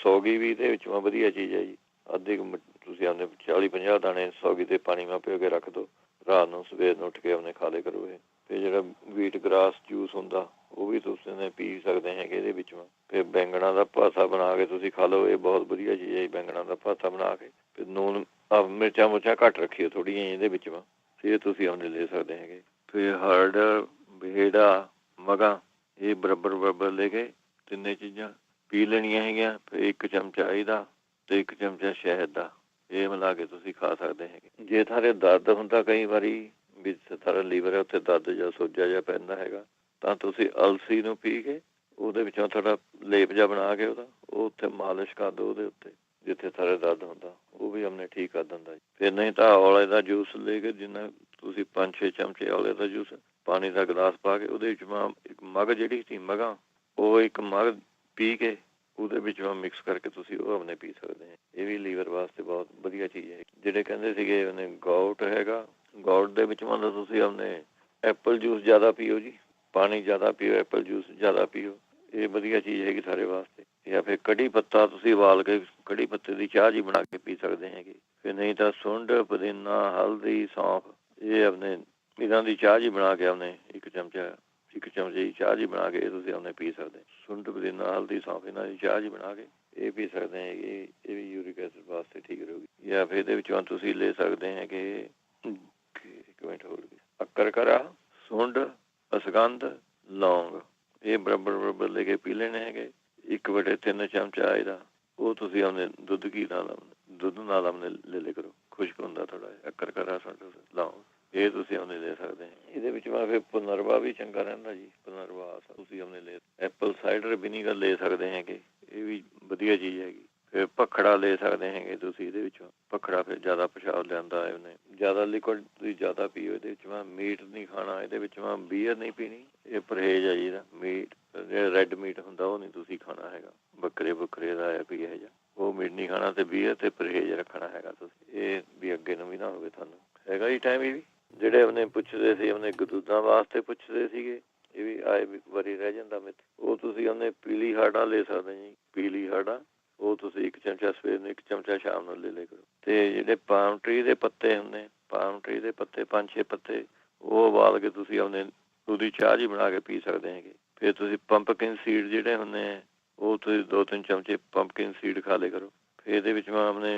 ਸੌਗੀ ਵੀ ਇਹਦੇ ਵਿੱਚੋਂ ਵਧੀਆ ਚੀਜ਼ ਹੈ ਜੀ। ਅੱਧੇ ਤੁਸੀਂ ਆਪਣੇ 40-50 ਦਾਣੇ ਸੌਗੀ ਦੇ ਪਾਣੀ ਮਾ ਭਿਓ ਕੇ ਰੱਖ ਦਿਓ, ਰਾਤ ਨੂੰ ਸਵੇਰ ਨੂੰ ਉੱਠ ਕੇ ਆਪਣੇ ਖਾ ਲਿਆ ਕਰੋ ਇਹ। ਫਿਰ ਜਿਹੜਾ ਵੀਟ ਗਰਾਸ ਜੂਸ ਹੁੰਦਾ ਉਹ ਵੀ ਤੁਸੀਂ ਪੀ ਸਕਦੇ ਹੈਗੇ ਇਹਦੇ ਵਿੱਚੋਂ। ਫਿਰ ਬੈਂਗਣਾ ਦਾ ਭਰਥਾ ਬਣਾ ਕੇ ਤੁਸੀਂ ਖਾ ਲਓ, ਇਹ ਬਹੁਤ ਵਧੀਆ ਚੀਜ਼ ਹੈ ਜੀ। ਬੈਂਗਣਾ ਦਾ ਭਰਥਾ ਬਣਾ ਕੇ ਫਿਰ ਨੂਨ ਮਿਰਚਾਂ ਮੁਰਚਾਂ ਘੱਟ ਰੱਖੀਓ ਥੋੜ੍ਹੀਆਂ ਇਹਦੇ ਵਿੱਚ ਵਾ, ਫਿਰ ਤੁਸੀਂ ਉਹਨੇ ਲੈ ਸਕਦੇ ਹੈਗੇ। ਫਿਰ ਹਰੜ, ਬੇੜਾ, ਮਗਾਂ ਇਹ ਬਰਾਬਰ ਲੈ ਕੇ ਤਿੰਨੇ ਚੀਜ਼ਾਂ ਪੀ ਲੈਣੀਆਂ ਹੈਗੀਆਂ। ਫਿਰ 1 ਚਮਚਾ ਇਹਦਾ ਅਤੇ 1 ਚਮਚਾ ਸ਼ਹਿਦ ਦਾ, ਇਹ ਮਿਲਾ ਕੇ ਤੁਸੀਂ ਖਾ ਸਕਦੇ ਹੈਗੇ। ਜੇ ਤੁਹਾਡੇ ਦਰਦ ਹੁੰਦਾ ਕਈ ਵਾਰੀ ਵੀ ਤੁਹਾਡਾ ਲੀਵਰ ਹੈ ਉੱਥੇ ਦਰਦ ਜਾਂ ਸੋਜਾ ਜਿਹਾ ਪੈਂਦਾ ਹੈਗਾ, ਤਾਂ ਤੁਸੀਂ ਅਲਸੀ ਨੂੰ ਪੀ ਕੇ ਉਹਦੇ ਵਿੱਚੋਂ ਥੋੜ੍ਹਾ ਲੇਪ ਜਿਹਾ ਬਣਾ ਕੇ ਉਹ ਉੱਥੇ ਮਾਲਿਸ਼ ਕਰ ਦਿਓ ਉਹਦੇ ਉੱਤੇ ਜਿੱਥੇ ਤੁਹਾਡੇ ਦਰਦ ਹੁੰਦਾ, ਉਹ ਵੀ ਆਪਣੇ ਠੀਕ ਕਰ ਦਿੰਦਾ ਜੀ। ਫਿਰ ਨਹੀਂ ਤਾਂ ਔਲੇ ਦਾ ਜੂਸ ਲੈ ਕੇ ਜਿੰਨਾ ਤੁਸੀਂ 5-6 ਚਮਚੇ ਔਲੇ ਦਾ ਜੂਸ ਪਾਣੀ ਦਾ ਗਲਾਸ ਪਾ ਕੇ ਉਹਦੇ ਵਿੱਚ 1 ਮੱਗ ਜਿਹੜੀ ਸੀ ਮਗਾਂ, ਉਹ 1 ਮੱਗ ਪੀ ਕੇ ਉਹਦੇ ਵਿੱਚ ਮਿਕਸ ਕਰਕੇ ਤੁਸੀਂ ਉਹ ਆਪਣੇ ਪੀ ਸਕਦੇ ਹੋ। ਇਹ ਵੀ ਲੀਵਰ ਵਾਸਤੇ ਬਹੁਤ ਵਧੀਆ ਚੀਜ਼ ਹੈ। ਜਿਹੜੇ ਕਹਿੰਦੇ ਸੀਗੇ ਉਹਨੇ ਗਾਊਟ ਹੈਗਾ, ਗਾਊਟ ਦੇ ਵਿੱਚ ਮਤਲਬ ਤੁਸੀਂ ਆਪਣੇ ਐਪਲ ਜੂਸ ਜ਼ਿਆਦਾ ਪੀਓ ਜੀ, ਪਾਣੀ ਜ਼ਿਆਦਾ ਪੀਓ, ਐਪਲ ਜੂਸ ਜ਼ਿਆਦਾ ਪੀਓ। ਇਹ ਵਧੀਆ ਚੀਜ਼ ਹੈਗੀ ਸਾਰੇ ਵਾਸਤੇ। ਜਾਂ ਫਿਰ ਕੜੀ ਪੱਤਾ ਤੁਸੀਂ ਉਬਾਲ ਕੇ ਕੜੀ ਪੱਤੇ ਦੀ ਚਾਹ ਜੀ ਬਣਾ ਕੇ ਪੀ ਸਕਦੇ ਹੈਗੇ। ਫਿਰ ਨਹੀਂ ਤਾਂ ਸੁੰਡ, ਪੁਦੀਨਾ, ਹਲਦੀ, ਸੌਂਫ, ਇਹ ਆਪਣੇ ਇਹਨਾਂ ਦੀ ਚਾਹ ਜੀ ਬਣਾ ਕੇ ਆਪਣੇ ਇੱਕ ਚਮਚੇ ਦੀ ਚਾਹ ਜੀ ਬਣਾ ਕੇ ਤੁਸੀਂ ਆਪਣੇ ਪੀ ਸਕਦੇ। ਸੁੰਡ, ਪੁਦੀਨਾ, ਹਲਦੀ, ਸੌਂਫ ਇਹਨਾਂ ਦੀ ਚਾਹ ਜੀ ਬਣਾ ਕੇ ਇਹ ਪੀ ਸਕਦੇ ਹੈਗੇ। ਇਹ ਵੀ ਯੂਰਿਕ ਐਸਿਡ ਵਾਸਤੇ ਠੀਕ ਰਹੂਗੀ। ਜਾਂ ਫਿਰ ਇਹਦੇ ਵਿੱਚੋਂ ਤੁਸੀਂ ਲੈ ਸਕਦੇ ਹੈਗੇ, ਇੱਕ ਮਿੰਟ ਹੋਰ, ਅਕਰਕਰਾ, ਸੁੰਡ, ਅਸਗੰਧ, ਲੌਂਗ, ਇਹ ਬਰਾਬਰ ਲੈ ਕੇ ਪੀ ਲੈਣੇ ਹੈਗੇ। 1/3 ਚਮਚਾ ਇਹਦਾ ਉਹ ਤੁਸੀਂ ਆਪਣੇ ਦੁੱਧ ਨਾਲ ਆਪਣੇ ਲੈ ਲਿਆ ਕਰੋ। ਖੁਸ਼ਕ ਹੁੰਦਾ ਥੋੜਾ ਜਿਹਾ। ਅਕਰਕਰਾ, ਸੁੰਡ, ਲੌਂਗ, ਇਹ ਤੁਸੀਂ ਆਪਣੇ ਲੈ ਸਕਦੇ ਹੋ। ਇਹਦੇ ਵਿੱਚ ਮੈਂ ਫਿਰ ਪੁਨਰਵਾ ਵੀ ਚੰਗਾ ਰਹਿੰਦਾ ਜੀ। ਪੁਨਰਵਾ ਤੁਸੀਂ ਆਪਣੇ ਲੈ, ਐਪਲ ਸਾਈਡਰ ਵਿਨੀਗਰ ਲੈ ਸਕਦੇ ਹੈਗੇ, ਇਹ ਵੀ ਵਧੀਆ ਚੀਜ਼ ਹੈਗੀ। ਫਿਰ ਭਖੜਾ ਲੈ ਸਕਦੇ ਹੈਗੇ ਤੁਸੀਂ ਇਹਦੇ ਵਿੱਚੋਂ। ਭਖੜਾ ਫਿਰ ਜ਼ਿਆਦਾ ਪਿਸ਼ਾਬ ਲਿਆਂਦਾ ਹੈ ਉਹਨੇ। ਜ਼ਿਆਦਾ ਲਿਕੁਇਡ ਤੁਸੀਂ ਜ਼ਿਆਦਾ ਪੀਓ। ਇਹਦੇ ਵਿੱਚ ਮੈਂ ਮੀਟ ਨਹੀਂ ਖਾਣਾ, ਇਹਦੇ ਵਿੱਚ ਮੈਂ ਬੀਅਰ ਨਹੀਂ ਪੀਣੀ, ਇਹ ਪਰਹੇਜ਼ ਹੈ ਜੀ ਇਹਦਾ। ਮੀਟ ਜਿਹੜਾ ਰੈੱਡ ਮੀਟ ਹੁੰਦਾ ਉਹ ਨਹੀਂ ਤੁਸੀਂ ਖਾਣਾ ਹੈਗਾ। ਬੱਕਰੇ ਦਾ ਹੈ ਵੀ ਇਹ ਜਿਹਾ, ਉਹ ਮੀਟ ਨਹੀਂ ਖਾਣਾ। ਤੇ ਬੀਅਰ ਤੇ ਪਰਹੇਜ਼ ਰੱਖਣਾ ਹੈਗਾ ਤੁਸੀਂ। ਇਹ ਵੀ ਅੱਗੇ ਨੂੰ ਵੀ ਨਾ ਹੋਵੇ ਤੁਹਾਨੂੰ। ਹੈਗਾ ਜੀ ਟਾਈਮ। ਇਹ ਵੀ ਜਿਹੜੇ ਆਪਣੇ ਪੁੱਛਦੇ ਸੀ ਆਪਣੇ ਗਦੂਦਾਂ ਵਾਸਤੇ ਪੁੱਛਦੇ ਸੀਗੇ, ਇਹ ਵੀ ਆਏ ਵਾਰੀ ਰਹਿ ਜਾਂਦਾ ਮੇਰੇ। ਉਹ ਤੁਸੀਂ ਆਪਣੇ ਪੀਲੀ ਹਾੜਾ ਲੈ ਸਕਦੇ ਜੀ। ਪੀਲੀ ਹਾੜਾ ਉਹ ਤੁਸੀਂ 1 ਚਮਚਾ ਸਵੇਰ ਨੂੰ, 1 ਚਮਚਾ ਸ਼ਾਮ ਨੂੰ ਲੈ ਲਿਆ ਕਰੋ। ਤੇ ਜਿਹੜੇ ਪਾਮ ਟਰੀ ਦੇ ਪੱਤੇ ਹੁੰਦੇ, ਪਾਮ ਟਰੀ ਦੇ ਪੱਤੇ 5-6 ਪੱਤੇ, ਉਹ ਉਬਾਲ ਕੇ ਤੁਸੀਂ ਆਪਣੇ ਉਹਦੀ ਚਾਹ ਜੀ ਬਣਾ ਕੇ ਪੀ ਸਕਦੇ ਹੈਗੇ। ਫਿਰ ਤੁਸੀਂ ਪੰਪਕਿਨ ਸੀਡ ਜਿਹੜੇ ਹੁੰਦੇ ਆ, ਉਹ ਤੁਸੀਂ 2-3 ਚਮਚੇ ਪੰਪਕਿਨ ਸੀਡ ਖਾ ਲਿਆ ਕਰੋ। ਫਿਰ ਇਹਦੇ ਵਿੱਚ ਮੈਂ ਆਪਣੇ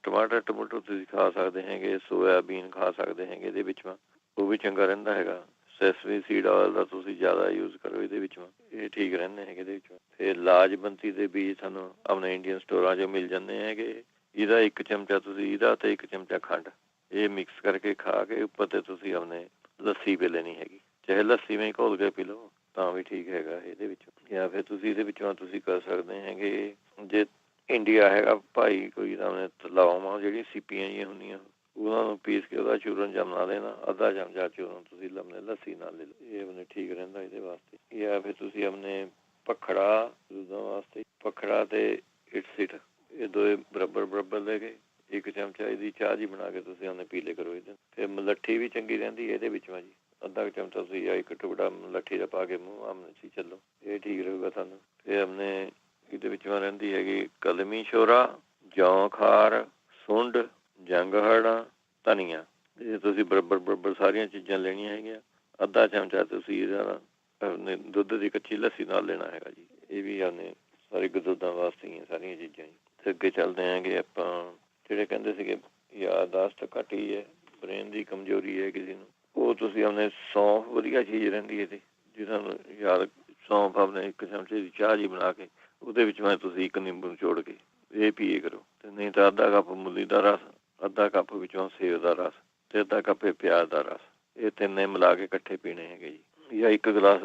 ਟਮਾਟਰ ਤੁਸੀਂ ਖਾ ਸਕਦੇ ਹੈਗੇ। ਸੋਇਆਬੀਨ ਖਾ ਸਕਦੇ ਹੈਗੇ ਇਹਦੇ ਵਿੱਚ ਮੈਂ, ਉਹ ਵੀ ਚੰਗਾ ਰਹਿੰਦਾ ਹੈਗਾ। ਸੈਸਮੀ ਸੀਡ ਆਇਲ ਦਾ ਤੁਸੀਂ ਜ਼ਿਆਦਾ ਯੂਜ਼ ਕਰੋ ਇਹਦੇ ਵਿੱਚ, ਇਹ ਠੀਕ ਰਹਿੰਦੇ ਹੈਗੇ ਇਹਦੇ ਵਿੱਚ। ਫਿਰ ਲਾਜਵੰਤੀ ਦੇ ਬੀਜ ਤੁਹਾਨੂੰ ਆਪਣੇ ਇੰਡੀਅਨ ਸਟੋਰਾਂ 'ਚ ਮਿਲ ਜਾਂਦੇ ਹੈਗੇ। ਇਹਦਾ 1 ਚਮਚਾ ਤੁਸੀਂ ਇਹਦਾ ਤੇ 1 ਚਮਚਾ ਖੰਡ, ਇਹ ਮਿਕਸ ਕਰਕੇ ਖਾ ਕੇ ਉੱਪਰ ਤੇ ਤੁਸੀਂ ਆਪਣੇ ਲੱਸੀ ਪੀ ਲੈਣੀ ਹੈਗੀ। ਚਾਹੇ ਲੱਸੀ ਵਿੱਚ ਘੋਲ ਕੇ ਪੀ ਲਓ ਤਾਂ ਵੀ ਠੀਕ ਹੈਗਾ ਇਹਦੇ ਵਿੱਚ। ਜਾਂ ਫਿਰ ਤੁਸੀਂ ਇਹਦੇ ਵਿੱਚੋਂ ਤੁਸੀਂ ਕਰ ਸਕਦੇ ਹੈਗੇ, ਜੇ ਇੰਡੀਆ ਹੈਗਾ ਭਾਈ ਕੋਈ ਤਾਂ ਲਾਵਾਂ ਜਿਹੜੀਆਂ ਸੀਪੀਆਂ ਜਿਹੀਆਂ ਹੁੰਦੀਆਂ, ਉਹਨਾਂ ਨੂੰ ਪੀਸ ਕੇ ਉਹਦਾ ਚੂਰਨ ਜਮਾ ਦੇਣਾ। ਅੱਧਾ ਚਮਚਾ ਚੂਰਨ ਤੁਸੀਂ ਆਪਣੇ ਲੱਸੀ ਨਾਲ ਲੈ ਲਓ, ਇਹ ਆਪਣੇ ਠੀਕ ਰਹਿੰਦਾ ਇਹਦੇ ਵਾਸਤੇ। ਜਾਂ ਫਿਰ ਤੁਸੀਂ ਆਪਣੇ ਭਖੜਾ ਦੁੱਧਾਂ ਵਾਸਤੇ, ਭਖੜਾ ਤੇ ਇਟਸਿਟ, ਇਹ ਦੋਏ ਬਰਾਬਰ ਲੈ ਕੇ 1 ਚਮਚਾ ਇਹਦੀ ਚਾਹ ਜੀ ਬਣਾ ਕੇ ਤੁਸੀਂ ਆਪਣੇ ਪੀ ਲਿਆ ਕਰੋ ਇਹਦੇ। ਫਿਰ ਮਲੱਠੀ ਵੀ ਚੰਗੀ ਰਹਿੰਦੀ ਇਹਦੇ ਵਿੱਚੋਂ ਜੀ। ਅੱਧਾ ਚਮਚਾ ਤੁਸੀਂ ਜਾਂ 1 ਟੁਕੜਾ ਮਲੱਠੀ ਦਾ ਪਾ ਕੇ ਮੂੰਹ ਆਮਨੇ ਸੀ ਚੱਲੋ, ਇਹ ਠੀਕ ਰਹੂਗਾ ਤੁਹਾਨੂੰ। ਫਿਰ ਆਪਣੇ ਇਹਦੇ ਵਿੱਚੋਂ ਰਹਿੰਦੀ ਹੈਗੀ ਕਲਮੀ ਸ਼ੋਰਾ, ਜੌਂ ਖਾਰ, ਸੁੰਡ, ਜੰਗਹੜਾ, ਧਨੀਆ, ਇਹ ਤੁਸੀਂ ਬਰਾਬਰ ਸਾਰੀਆਂ ਚੀਜ਼ਾਂ ਲੈਣੀਆਂ ਹੈਗੀਆਂ। ਅੱਧਾ ਚਮਚਾ ਤੁਸੀਂ ਇਹਦਾ ਆਪਣੇ ਦੁੱਧ ਦੀ ਕੱਚੀ ਲੱਸੀ ਨਾਲ ਲੈਣਾ ਹੈਗਾ ਜੀ। ਇਹ ਵੀ ਆਪਣੇ ਸਾਰੇ ਦੁੱਧਾਂ ਵਾਸਤੇ ਹੀ ਸਾਰੀਆਂ ਚੀਜ਼ਾਂ ਜੀ। ਤੇ ਅੱਗੇ ਚੱਲਦੇ ਹੈਗੇ ਆਪਾਂ, ਜਿਹੜੇ ਕਹਿੰਦੇ ਸੀਗੇ ਯਾਦਾਸ਼ਤ ਘੱਟ ਹੀ ਹੈ, ਬ੍ਰੇਨ ਦੀ ਕਮਜ਼ੋਰੀ ਹੈ ਕਿਸੇ ਨੂੰ, ਉਹ ਤੁਸੀਂ ਆਪਣੇ ਸੌਂਫ ਵਧੀਆ ਚੀਜ਼ ਰਹਿੰਦੀ ਹੈ। ਜਿਹਨਾਂ ਨੂੰ ਯਾਦ, ਸੌਂਫ ਆਪਣੇ 1 ਚਮਚੇ ਦੀ ਚਾਹ ਜੀ ਬਣਾ ਕੇ ਉਹਦੇ ਵਿੱਚ ਮੈਂ ਤੁਸੀਂ 1 ਨਿੰਬੂ ਨਿਚੋੜ ਕੇ ਇਹ ਪੀਏ ਕਰੋ। ਤੇ ਨਹੀਂ ਤਾਂ ਅੱਧਾ ਕੱਪ ਮੂਲੀ ਦਾ ਰਸ, ਅੱਧਾ ਕੱਪ ਵਿੱਚੋਂ ਸੇਬ ਦਾ ਰਸ ਤੇ ਅੱਧਾ ਕੱਪ ਪਿਆਜ਼ ਦਾ ਰਸ, ਇਹ ਤਿੰਨੇ ਮਿਲਾ ਕੇ ਇਕੱਠੇ ਪੀਣੇ ਹੈਗੇ ਜੀ। ਜਾਂ 1 ਗਲਾਸ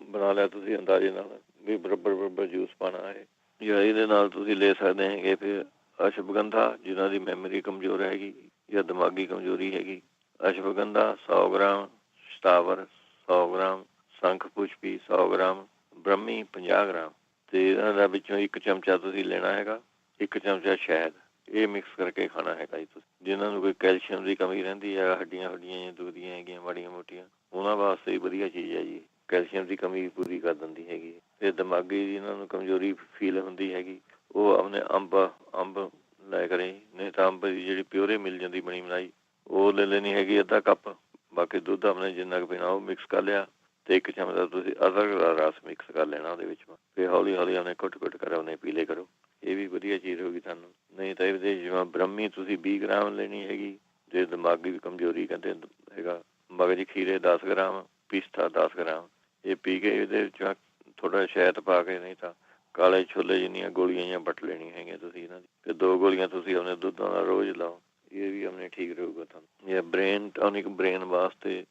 ਬਣਾ ਲਿਆ ਤੁਸੀਂ ਅੰਦਾਜ਼ੇ ਨਾਲ ਵੀ ਬਰਾਬਰ ਜੂਸ ਪਾਉਣਾ ਹੈ। ਜਾਂ ਇਹਦੇ ਨਾਲ ਤੁਸੀਂ ਲੈ ਸਕਦੇ ਹੈਗੇ ਫਿਰ ਅਸ਼ਵਗੰਧਾ, ਜਿਹਨਾਂ ਦੀ ਮੈਮਰੀ ਕਮਜ਼ੋਰ ਹੈਗੀ ਜਾਂ ਦਿਮਾਗੀ ਕਮਜ਼ੋਰੀ ਹੈਗੀ। Ashwagandha 100 gram, shatavar 100 gram, shankhpushpi 100 gram, brahmi 50 gram. ਤੇ ਇਹਨਾਂ ਦਾ ਵਿੱਚੋਂ 1 ਚਮਚਾ ਤੁਸੀਂ ਲੈਣਾ ਹੈਗਾ, 1 ਚਮਚਾ ਸ਼ਹਿਦ, ਇਹ ਮਿਕਸ ਕਰਕੇ ਖਾਣਾ ਹੈਗਾ ਜੀ ਤੁਸੀਂ। ਜਿਹਨਾਂ ਨੂੰ ਕੋਈ ਕੈਲਸ਼ੀਅਮ ਦੀ ਕਮੀ ਰਹਿੰਦੀ ਹੈ, ਹੱਡੀਆਂ ਦੁਖਦੀਆਂ ਹੈਗੀਆਂ ਮਾੜੀਆਂ ਮੋਟੀਆਂ, ਉਹਨਾਂ ਵਾਸਤੇ ਵਧੀਆ ਚੀਜ਼ ਹੈ ਜੀ। ਕੈਲਸ਼ੀਅਮ ਦੀ ਕਮੀ ਪੂਰੀ ਕਰ ਦਿੰਦੀ ਹੈਗੀ। ਤੇ ਦਿਮਾਗੀ ਜਿਹਨਾਂ ਨੂੰ ਕਮਜ਼ੋਰੀ ਫੀਲ ਹੁੰਦੀ ਹੈਗੀ, ਉਹ ਆਪਣੇ ਅੰਬ ਲੈ ਕਰੇ, ਨਹੀਂ ਤਾਂ ਅੰਬ ਦੀ ਜਿਹੜੀ ਪਿਓਰੇ ਮਿਲ ਜਾਂਦੀ ਬਣੀ ਬਣਾਈ, ਉਹ ਲੈ ਲੈਣੀ ਹੈਗੀ ਅੱਧਾ ਕੱਪ। ਬਾਕੀ ਦੁੱਧ ਆਪਣੇ ਜਿੰਨਾ ਕੁ ਪੀਣਾ ਉਹ ਮਿਕਸ ਕਰ ਲਿਆ ਤੇ 1 ਚਮਚਾ ਤੁਸੀਂ ਅਦਰਕ ਦਾ ਰਸ ਮਿਕਸ ਕਰ ਲੈਣਾ ਉਹਦੇ ਵਿੱਚ। ਫਿਰ ਹੌਲੀ ਆਪਣੇ ਘੁੱਟ ਕਰ ਆਪਣੇ ਪੀ ਲਿਆ ਕਰੋ, ਇਹ ਵੀ ਵਧੀਆ ਚੀਜ਼ ਹੋਗੀ ਤੁਹਾਨੂੰ। ਨਹੀਂ ਤਾਂ ਇਹਦੇ ਜਿਵੇਂ ਬ੍ਰਹਮੀ ਤੁਸੀਂ 20 ਗ੍ਰਾਮ ਲੈਣੀ ਹੈਗੀ। ਜੇ ਦਿਮਾਗੀ ਕਮਜ਼ੋਰੀ ਕਹਿੰਦੇ ਹੈਗਾ, ਮਗਜ ਖੀਰੇ 10 ਗ੍ਰਾਮ, ਪਿਸਤਾ 10 ਗ੍ਰਾਮ, ਇਹ ਪੀ ਕੇ ਇਹਦੇ ਵਿੱਚ ਥੋੜ੍ਹਾ ਸ਼ਹਿਦ ਪਾ ਕੇ, ਨਹੀਂ ਤਾਂ ਕਾਲੇ ਛੋਲੇ ਜਿੰਨੀਆਂ ਗੋਲੀਆਂ ਜਾਂ ਵੱਟ ਲੈਣੀਆਂ ਹੈਗੀਆਂ ਤੁਸੀਂ ਇਹਨਾਂ ਦੀ। ਤੇ 2 ਗੋਲੀਆਂ ਤੁਸੀਂ ਆਪਣੇ ਦੁੱਧਾਂ ਦਾ ਰੋਜ਼ ਲਾਓ, ਇਹ ਵੀ ਆਪਣੇ ਠੀਕ ਰਹੂਗਾ ਤੁਹਾਨੂੰ। ਜਾਂ ਬ੍ਰੇਨ ਟੌਨਿਕ, ਬ੍ਰੇਨ ਵਾਸਤੇ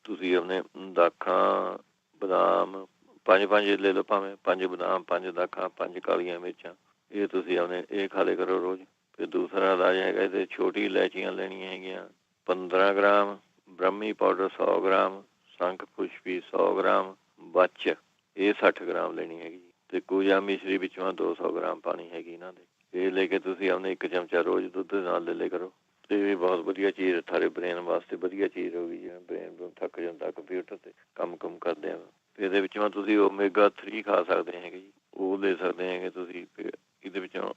ਤੁਸੀਂ ਆਪਣੇ ਦਾਖਾਂ, ਬਦਾਮ 5 ਲੈ ਲਓ ਭਾਵੇਂ, 5 ਬਦਾਮ, 5 ਦਾਖਾਂ, 5 ਕਾਲੀਆਂ ਮਿਰਚਾਂ, ਇਹ ਤੁਸੀਂ ਆਪਣੇ ਇਹ ਖਾ ਲਿਆ ਕਰੋ ਰੋਜ਼। ਫਿਰ ਦੂਸਰਾ ਇਲਾਜ ਹੈਗਾ ਇਹਦੇ ਛੋਟੀ ਇਲਾਇਚੀਆਂ ਲੈਣੀਆਂ ਹੈਗੀਆਂ 15 gram, brahmi powder 100 gram, shankhpushpi 100 gram, ਬੱਚ ਇਹ 60 ਗ੍ਰਾਮ ਲੈਣੀ ਹੈਗੀ। ਤੇ ਕੂਜਾ ਮਿਸ਼ਰੀ ਵਿੱਚੋਂ 200 ਗ੍ਰਾਮ ਪਾਣੀ ਹੈਗੀ ਇਹਨਾਂ ਦੇ। ਇਹ ਲੈ ਕੇ ਤੁਸੀਂ ਆਪਣੇ 1 ਚਮਚਾ ਰੋਜ਼ ਦੁੱਧ ਨਾਲ ਲੈ ਲਿਆ ਕਰੋ। ਤੇ ਇਹ ਵੀ ਬਹੁਤ ਵਧੀਆ ਚੀਜ਼, ਸਾਰੇ ਬ੍ਰੇਨ ਵਾਸਤੇ ਵਧੀਆ ਚੀਜ਼ ਹੋ ਗਈ। ਜਿਵੇਂ ਬ੍ਰੇਨ ਥੱਕ ਜਾਂਦਾ ਕੰਪਿਊਟਰ ਤੇ ਕੰਮ ਕਰਦੇ ਆ, ਇਹਦੇ ਵਿੱਚੋਂ ਤੁਸੀਂ ਓਮੇਗਾ 3 ਖਾ ਸਕਦੇ ਹੈਗੇ ਜੀ, ਉਹ ਲੈ ਸਕਦੇ ਹੈਗੇ ਤੁਸੀਂ। ਫਿਰ ਇਹਦੇ ਵਿੱਚੋਂ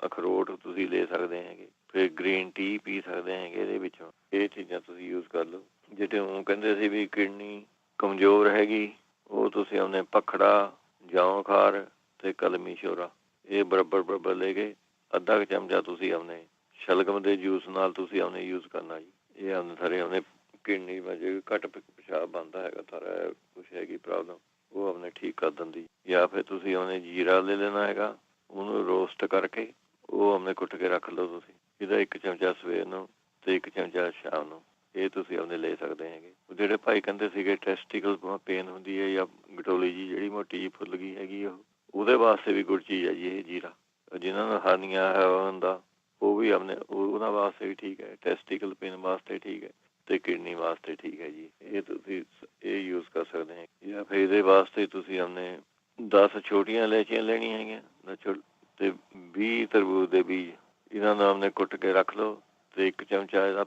ਅਖਰੋਟ ਤੁਸੀਂ ਲੈ ਸਕਦੇ ਹੈਗੇ, ਫਿਰ ਗ੍ਰੀਨ ਟੀ ਪੀ ਸਕਦੇ ਹੈਗੇ ਇਹਦੇ ਵਿੱਚੋਂ। ਇਹ ਚੀਜ਼ਾਂ ਤੁਸੀਂ ਯੂਜ਼ ਕਰ ਲਓ। ਜਿਹੜੇ ਉਹ ਕਹਿੰਦੇ ਸੀ ਵੀ ਕਿਡਨੀ ਕਮਜ਼ੋਰ ਹੈਗੀ, ਉਹ ਤੁਸੀਂ ਆਪਣੇ ਭਖੜਾ, ਜੌਂ ਖਾਰ ਤੇ ਕਲਮੀ ਸ਼ੋਰਾ ਇਹ ਬਰਾਬਰ ਲੈ ਕੇ ਅੱਧਾ ਕੁ ਚਮਚਾ ਤੁਸੀਂ ਆਪਣੇ ਸ਼ਲਗਮ ਦੇ ਜੂਸ ਨਾਲ ਤੁਸੀਂ ਆਪਣੇ ਯੂਜ਼ ਕਰਨਾ ਜੀ। ਇਹ ਆਪਣੇ ਸਾਰੇ ਆਪਣੇ ਕਿਡਨੀ ਜੇ ਘੱਟ ਪਿਸ਼ਾਬ ਬਣਦਾ ਹੈਗਾ, ਸਾਰਾ ਕੁਛ ਹੈਗੀ ਪ੍ਰੋਬਲਮ, ਉਹ ਆਪਣੇ ਠੀਕ ਕਰ ਦਿੰਦੀ। ਜਾਂ ਫਿਰ ਤੁਸੀਂ ਆਪਣੇ ਜੀਰਾ ਲੈ ਲੈਣਾ ਹੈਗਾ, ਉਹਨੂੰ ਰੋਸਟ ਕਰਕੇ ਉਹ ਆਪਣੇ ਕੁੱਟ ਕੇ ਰੱਖ ਲਓ ਤੁਸੀਂ। ਇਹਦਾ 1 ਚਮਚਾ ਸਵੇਰ ਨੂੰ ਤੇ 1 ਚਮਚਾ ਸ਼ਾਮ ਨੂੰ, ਇਹ ਤੁਸੀਂ ਆਪਣੇ ਲੈ ਸਕਦੇ ਹੈਗੇ। ਜਿਹੜੇ ਭਾਈ ਕਹਿੰਦੇ ਸੀਗੇ ਟੈਸਟੀਕਲ ਪੇਨ ਹੁੰਦੀ ਹੈ ਜਾਂ ਗਟੋਲੀ ਜੀ ਜਿਹੜੀ ਮੋਟੀ ਜੀ ਫੁੱਲ ਗਈ ਹੈਗੀ, ਉਹਦੇ ਵਾਸਤੇ ਵੀ ਗੁੱਡ ਚੀਜ਼ ਹੈ ਜੀ ਇਹ ਜੀਰਾ। ਜਿਨ੍ਹਾਂ ਨੂੰ ਹਾਰਨੀਆ ਹੁੰਦਾ ਉਹ ਵੀ ਆਪਣੇ ਉਹਨਾਂ ਵਾਸਤੇ ਵੀ ਠੀਕ ਹੈ, ਟੈਸਟੀਕਲ ਪੇਨ ਵਾਸਤੇ ਠੀਕ ਹੈ ਤੇ ਕਿਡਨੀ ਵਾਸਤੇ ਠੀਕ ਹੈ ਜੀ। ਇਹ ਤੁਸੀਂ ਇਹ ਯੂਜ਼ ਕਰ ਸਕਦੇ ਹੈ। ਜਾਂ ਫਿਰ ਇਹਦੇ ਵਾਸਤੇ ਤੁਸੀਂ ਆਪਣੇ 10 ਛੋਟੀਆਂ ਇਲਾਇਚੀਆਂ ਲੈਣੀਆਂ ਹੈਗੀਆਂ ਤੇ 20 ਤਰਬੂਜ ਦੇ ਬੀਜ, ਇਹਨਾਂ ਨੂੰ ਆਪਣੇ ਕੁੱਟ ਕੇ ਰੱਖ ਲਓ ਤੇ 1 ਚਮਚਾ ਇਹਦਾ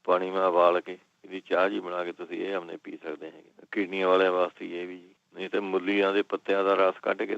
ਪਾਣੀ ਮੈਂ ਉਬਾਲ ਕੇ ਇਹਦੀ ਚਾਹ ਜੀ ਬਣਾ ਕੇ ਤੁਸੀਂ ਇਹ ਆਪਣੇ ਪੀ ਸਕਦੇ ਹੈਗੇ। ਕਿਡਨੀਆਂ ਵਾਲਿਆਂ ਵਾਸਤੇ ਇਹ ਵੀ ਜੀ। ਨਹੀਂ ਤੇ ਮੁੱਲੀਆਂ ਦੇ ਪੱਤਿਆਂ ਦਾ ਰਸ ਕੱਢ ਕੇ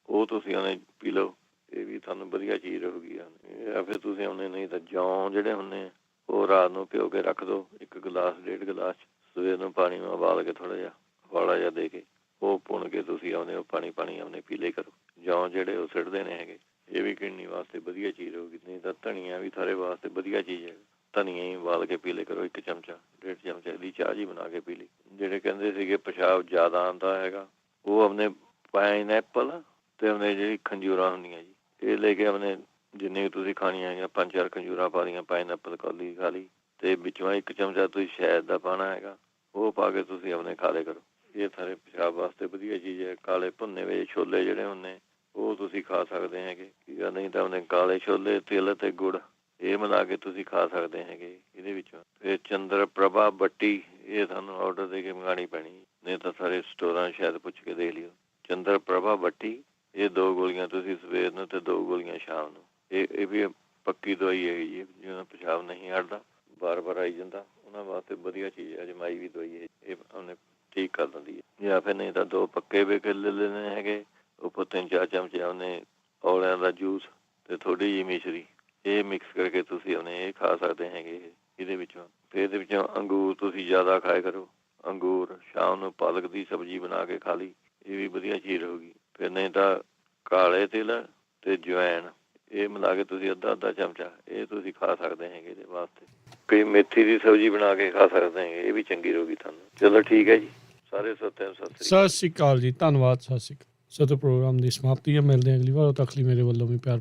ਉਹ ਤੁਸੀਂ ਉਹਨੇ ਪੀ ਲਓ, ਇਹ ਵੀ ਤੁਹਾਨੂੰ ਵਧੀਆ ਚੀਜ਼ ਰਹੂਗੀ। ਜਾਂ ਫਿਰ ਤੁਸੀਂ ਉਹਨੇ ਨਹੀਂ ਤਾਂ ਜੌਂ ਜਿਹੜੇ ਹੁੰਦੇ ਉਹ ਰਾਤ ਨੂੰ ਭਿਓ ਕੇ ਰੱਖ ਦਿਓ 1 ਗਲਾਸ 1.5 ਗਲਾਸ, ਸਵੇਰ ਨੂੰ ਪਾਣੀ ਨੂੰ ਉਬਾਲ ਕੇ ਥੋੜ੍ਹਾ ਜਿਹਾ ਉਬਾਲਾ ਜਿਹਾ ਦੇ ਕੇ ਉਹ ਪੁਣ ਕੇ ਤੁਸੀਂ ਉਹਨੇ ਉਹ ਪਾਣੀ ਆਪਣੇ ਪੀ ਲਿਆ ਕਰੋ। ਜੌਂ ਜਿਹੜੇ ਉਹ ਸਿੱਟਦੇ ਨੇ ਹੈਗੇ, ਇਹ ਵੀ ਕਿਡਨੀ ਵਾਸਤੇ ਵਧੀਆ ਚੀਜ਼ ਰਹੂਗੀ। ਨਹੀਂ ਤਾਂ ਧਨੀਆ ਵੀ ਸਾਰੇ ਵਾਸਤੇ ਵਧੀਆ ਚੀਜ਼ ਹੈ, ਧਨੀਆ ਹੀ ਉਬਾਲ ਕੇ ਪੀ ਲਿਆ ਕਰੋ 1 ਚਮਚਾ 1.5 ਚਮਚਾ ਦੀ ਚਾਹ ਜੀ ਬਣਾ ਕੇ ਪੀ ਲਈ। ਜਿਹੜੇ ਕਹਿੰਦੇ ਸੀਗੇ ਪਿਸ਼ਾਬ ਜ਼ਿਆਦਾ ਆਉਂਦਾ ਹੈਗਾ, ਉਹ ਆਪਣੇ ਪਾਈਨਐਪਲ ਤੇ ਆਪਣੇ ਜਿਹੜੀ ਖੰਜੂਰਾਂ ਹੁੰਦੀਆਂ ਜੀ, ਇਹ ਲੈ ਕੇ ਆਪਣੇ ਜਿੰਨੇ ਤੁਸੀਂ ਖਾਣੀਆਂ ਹੈਗੀਆਂ 5-4 ਖੰਜੂਰਾਂ ਪਾ ਲਈਆਂ, ਪਾਈਨਐਪਲ ਕੌਲੀ ਖਾ ਲਈ ਤੇ ਵਿੱਚੋਂ 1 ਚਮਚਾ ਤੁਸੀਂ ਸ਼ਹਿਦ ਦਾ ਪਾਉਣਾ ਹੈਗਾ, ਉਹ ਪਾ ਕੇ ਤੁਸੀਂ ਆਪਣੇ ਖਾ ਲਿਆ ਕਰੋ। ਇਹ ਸਾਰੇ ਪਿਸ਼ਾਬ ਵਾਸਤੇ ਵਧੀਆ ਚੀਜ਼ ਹੈ। ਕਾਲੇ ਭੁੰਨੇ ਹੋਏ ਛੋਲੇ ਜਿਹੜੇ ਹੁੰਦੇ ਉਹ ਤੁਸੀਂ ਖਾ ਸਕਦੇ ਹੈਗੇ। ਨਹੀਂ ਤਾਂ ਉਹਨੇ ਕਾਲੇ ਛੋਲੇ ਤਿਲ ਤੇ ਗੁੜ ਇਹ ਮਿਲਾ ਕੇ ਤੁਸੀਂ ਖਾ ਸਕਦੇ ਹੈਗੇ ਇਹਦੇ ਵਿੱਚੋਂ। ਫਿਰ ਚੰਦਰ ਪ੍ਰਭਾ ਬੱਟੀ, ਇਹ ਤੁਹਾਨੂੰ ਆਰਡਰ ਦੇ ਕੇ ਮੰਗਾਉਣੀ ਪੈਣੀ, ਨਹੀਂ ਤਾਂ ਸਾਰੇ ਸਟੋਰਾਂ ਸ਼ਾਇਦ ਪੁੱਛ ਕੇ ਦੇਖ ਲਿਓ। ਚੰਦਰ ਪ੍ਰਭਾ ਬੱਟੀ, ਇਹ 2 ਗੋਲੀਆਂ ਤੁਸੀਂ ਸਵੇਰ ਨੂੰ ਤੇ 2 ਗੋਲੀਆਂ ਸ਼ਾਮ ਨੂੰ। ਇਹ ਵੀ ਪੱਕੀ ਦਵਾਈ ਹੈਗੀ ਜੀ। ਜਿਹਨਾਂ ਪਿਸ਼ਾਬ ਨਹੀਂ ਹਟਦਾ, ਬਾਰ ਆਈ ਜਾਂਦਾ, ਉਹਨਾਂ ਵਾਸਤੇ ਵਧੀਆ ਚੀਜ਼ ਹੈ। ਅਜਮਾਈ ਵੀ ਦਵਾਈ ਹੈ, ਇਹ ਉਹਨੇ ਠੀਕ ਕਰ ਦਿੰਦੀ ਹੈ। ਜਾਂ ਫਿਰ ਨਹੀਂ ਤਾਂ 2 ਪੱਕੇ ਵੇਖ ਲੈ ਲੈਣੇ ਹੈਗੇ, ਉੱਪਰ 3-4 ਚਮਚੇ ਉਹਨੇ ਔਲਿਆਂ ਦਾ ਜੂਸ ਤੇ ਥੋੜ੍ਹੀ ਜਿਹੀ ਮਿਸ਼ਰੀ, ਇਹ ਮਿਕਸ ਕਰਕੇ ਤੁਸੀਂ ਉਹਨੇ ਇਹ ਖਾ ਸਕਦੇ ਹੈਗੇ ਇਹਦੇ ਵਿੱਚੋਂ। ਫਿਰ ਇਹਦੇ ਵਿੱਚੋਂ ਅੰਗੂਰ ਤੁਸੀਂ ਜ਼ਿਆਦਾ ਖਾਇਆ ਕਰੋ, ਅੰਗੂਰ ਸ਼ਾਮ ਨੂੰ ਪਾਲਕ ਦੀ ਸਬਜ਼ੀ ਬਣਾ ਕੇ ਖਾ ਲਈ, ਇਹ ਵੀ ਵਧੀਆ ਚੀਜ਼ ਰਹੂਗੀ। ਫਿਰ ਨਹੀਂ ਤਾਂ ਕਾਲੇ ਤਿਲ ਤੇ ਜਵੈਣ ਇਹ ਮਿਲਾ ਕੇ ਤੁਸੀਂ ਅੱਧਾ ਚਮਚਾ ਇਹ ਤੁਸੀਂ ਖਾ ਸਕਦੇ ਹੈਗੇ ਇਹਦੇ ਵਾਸਤੇ। ਕਈ ਮੇਥੀ ਦੀ ਸਬਜ਼ੀ ਬਣਾ ਕੇ ਖਾ ਸਕਦੇ ਹੈਗੇ, ਇਹ ਵੀ ਚੰਗੀ ਰਹੂਗੀ ਤੁਹਾਨੂੰ। ਚਲੋ ਠੀਕ ਹੈ ਜੀ, ਸਾਰੇ ਸਰੋਤਿਆਂ ਨੂੰ ਸਤਿ ਸ਼੍ਰੀ ਅਕਾਲ ਜੀ, ਧੰਨਵਾਦ, ਸਤਿ ਸ਼੍ਰੀ ਅਕਾਲ। ਸੋ ਪ੍ਰੋਗਰਾਮ ਦੀ ਸਮਾਪਤੀ ਹੈ, ਮਿਲਦੇ ਹਾਂ ਅਗਲੀ ਵਾਰ। ਤੱਕ ਲਈ ਮੇਰੇ ਵੱਲੋਂ ਵੀ ਪਿਆਰ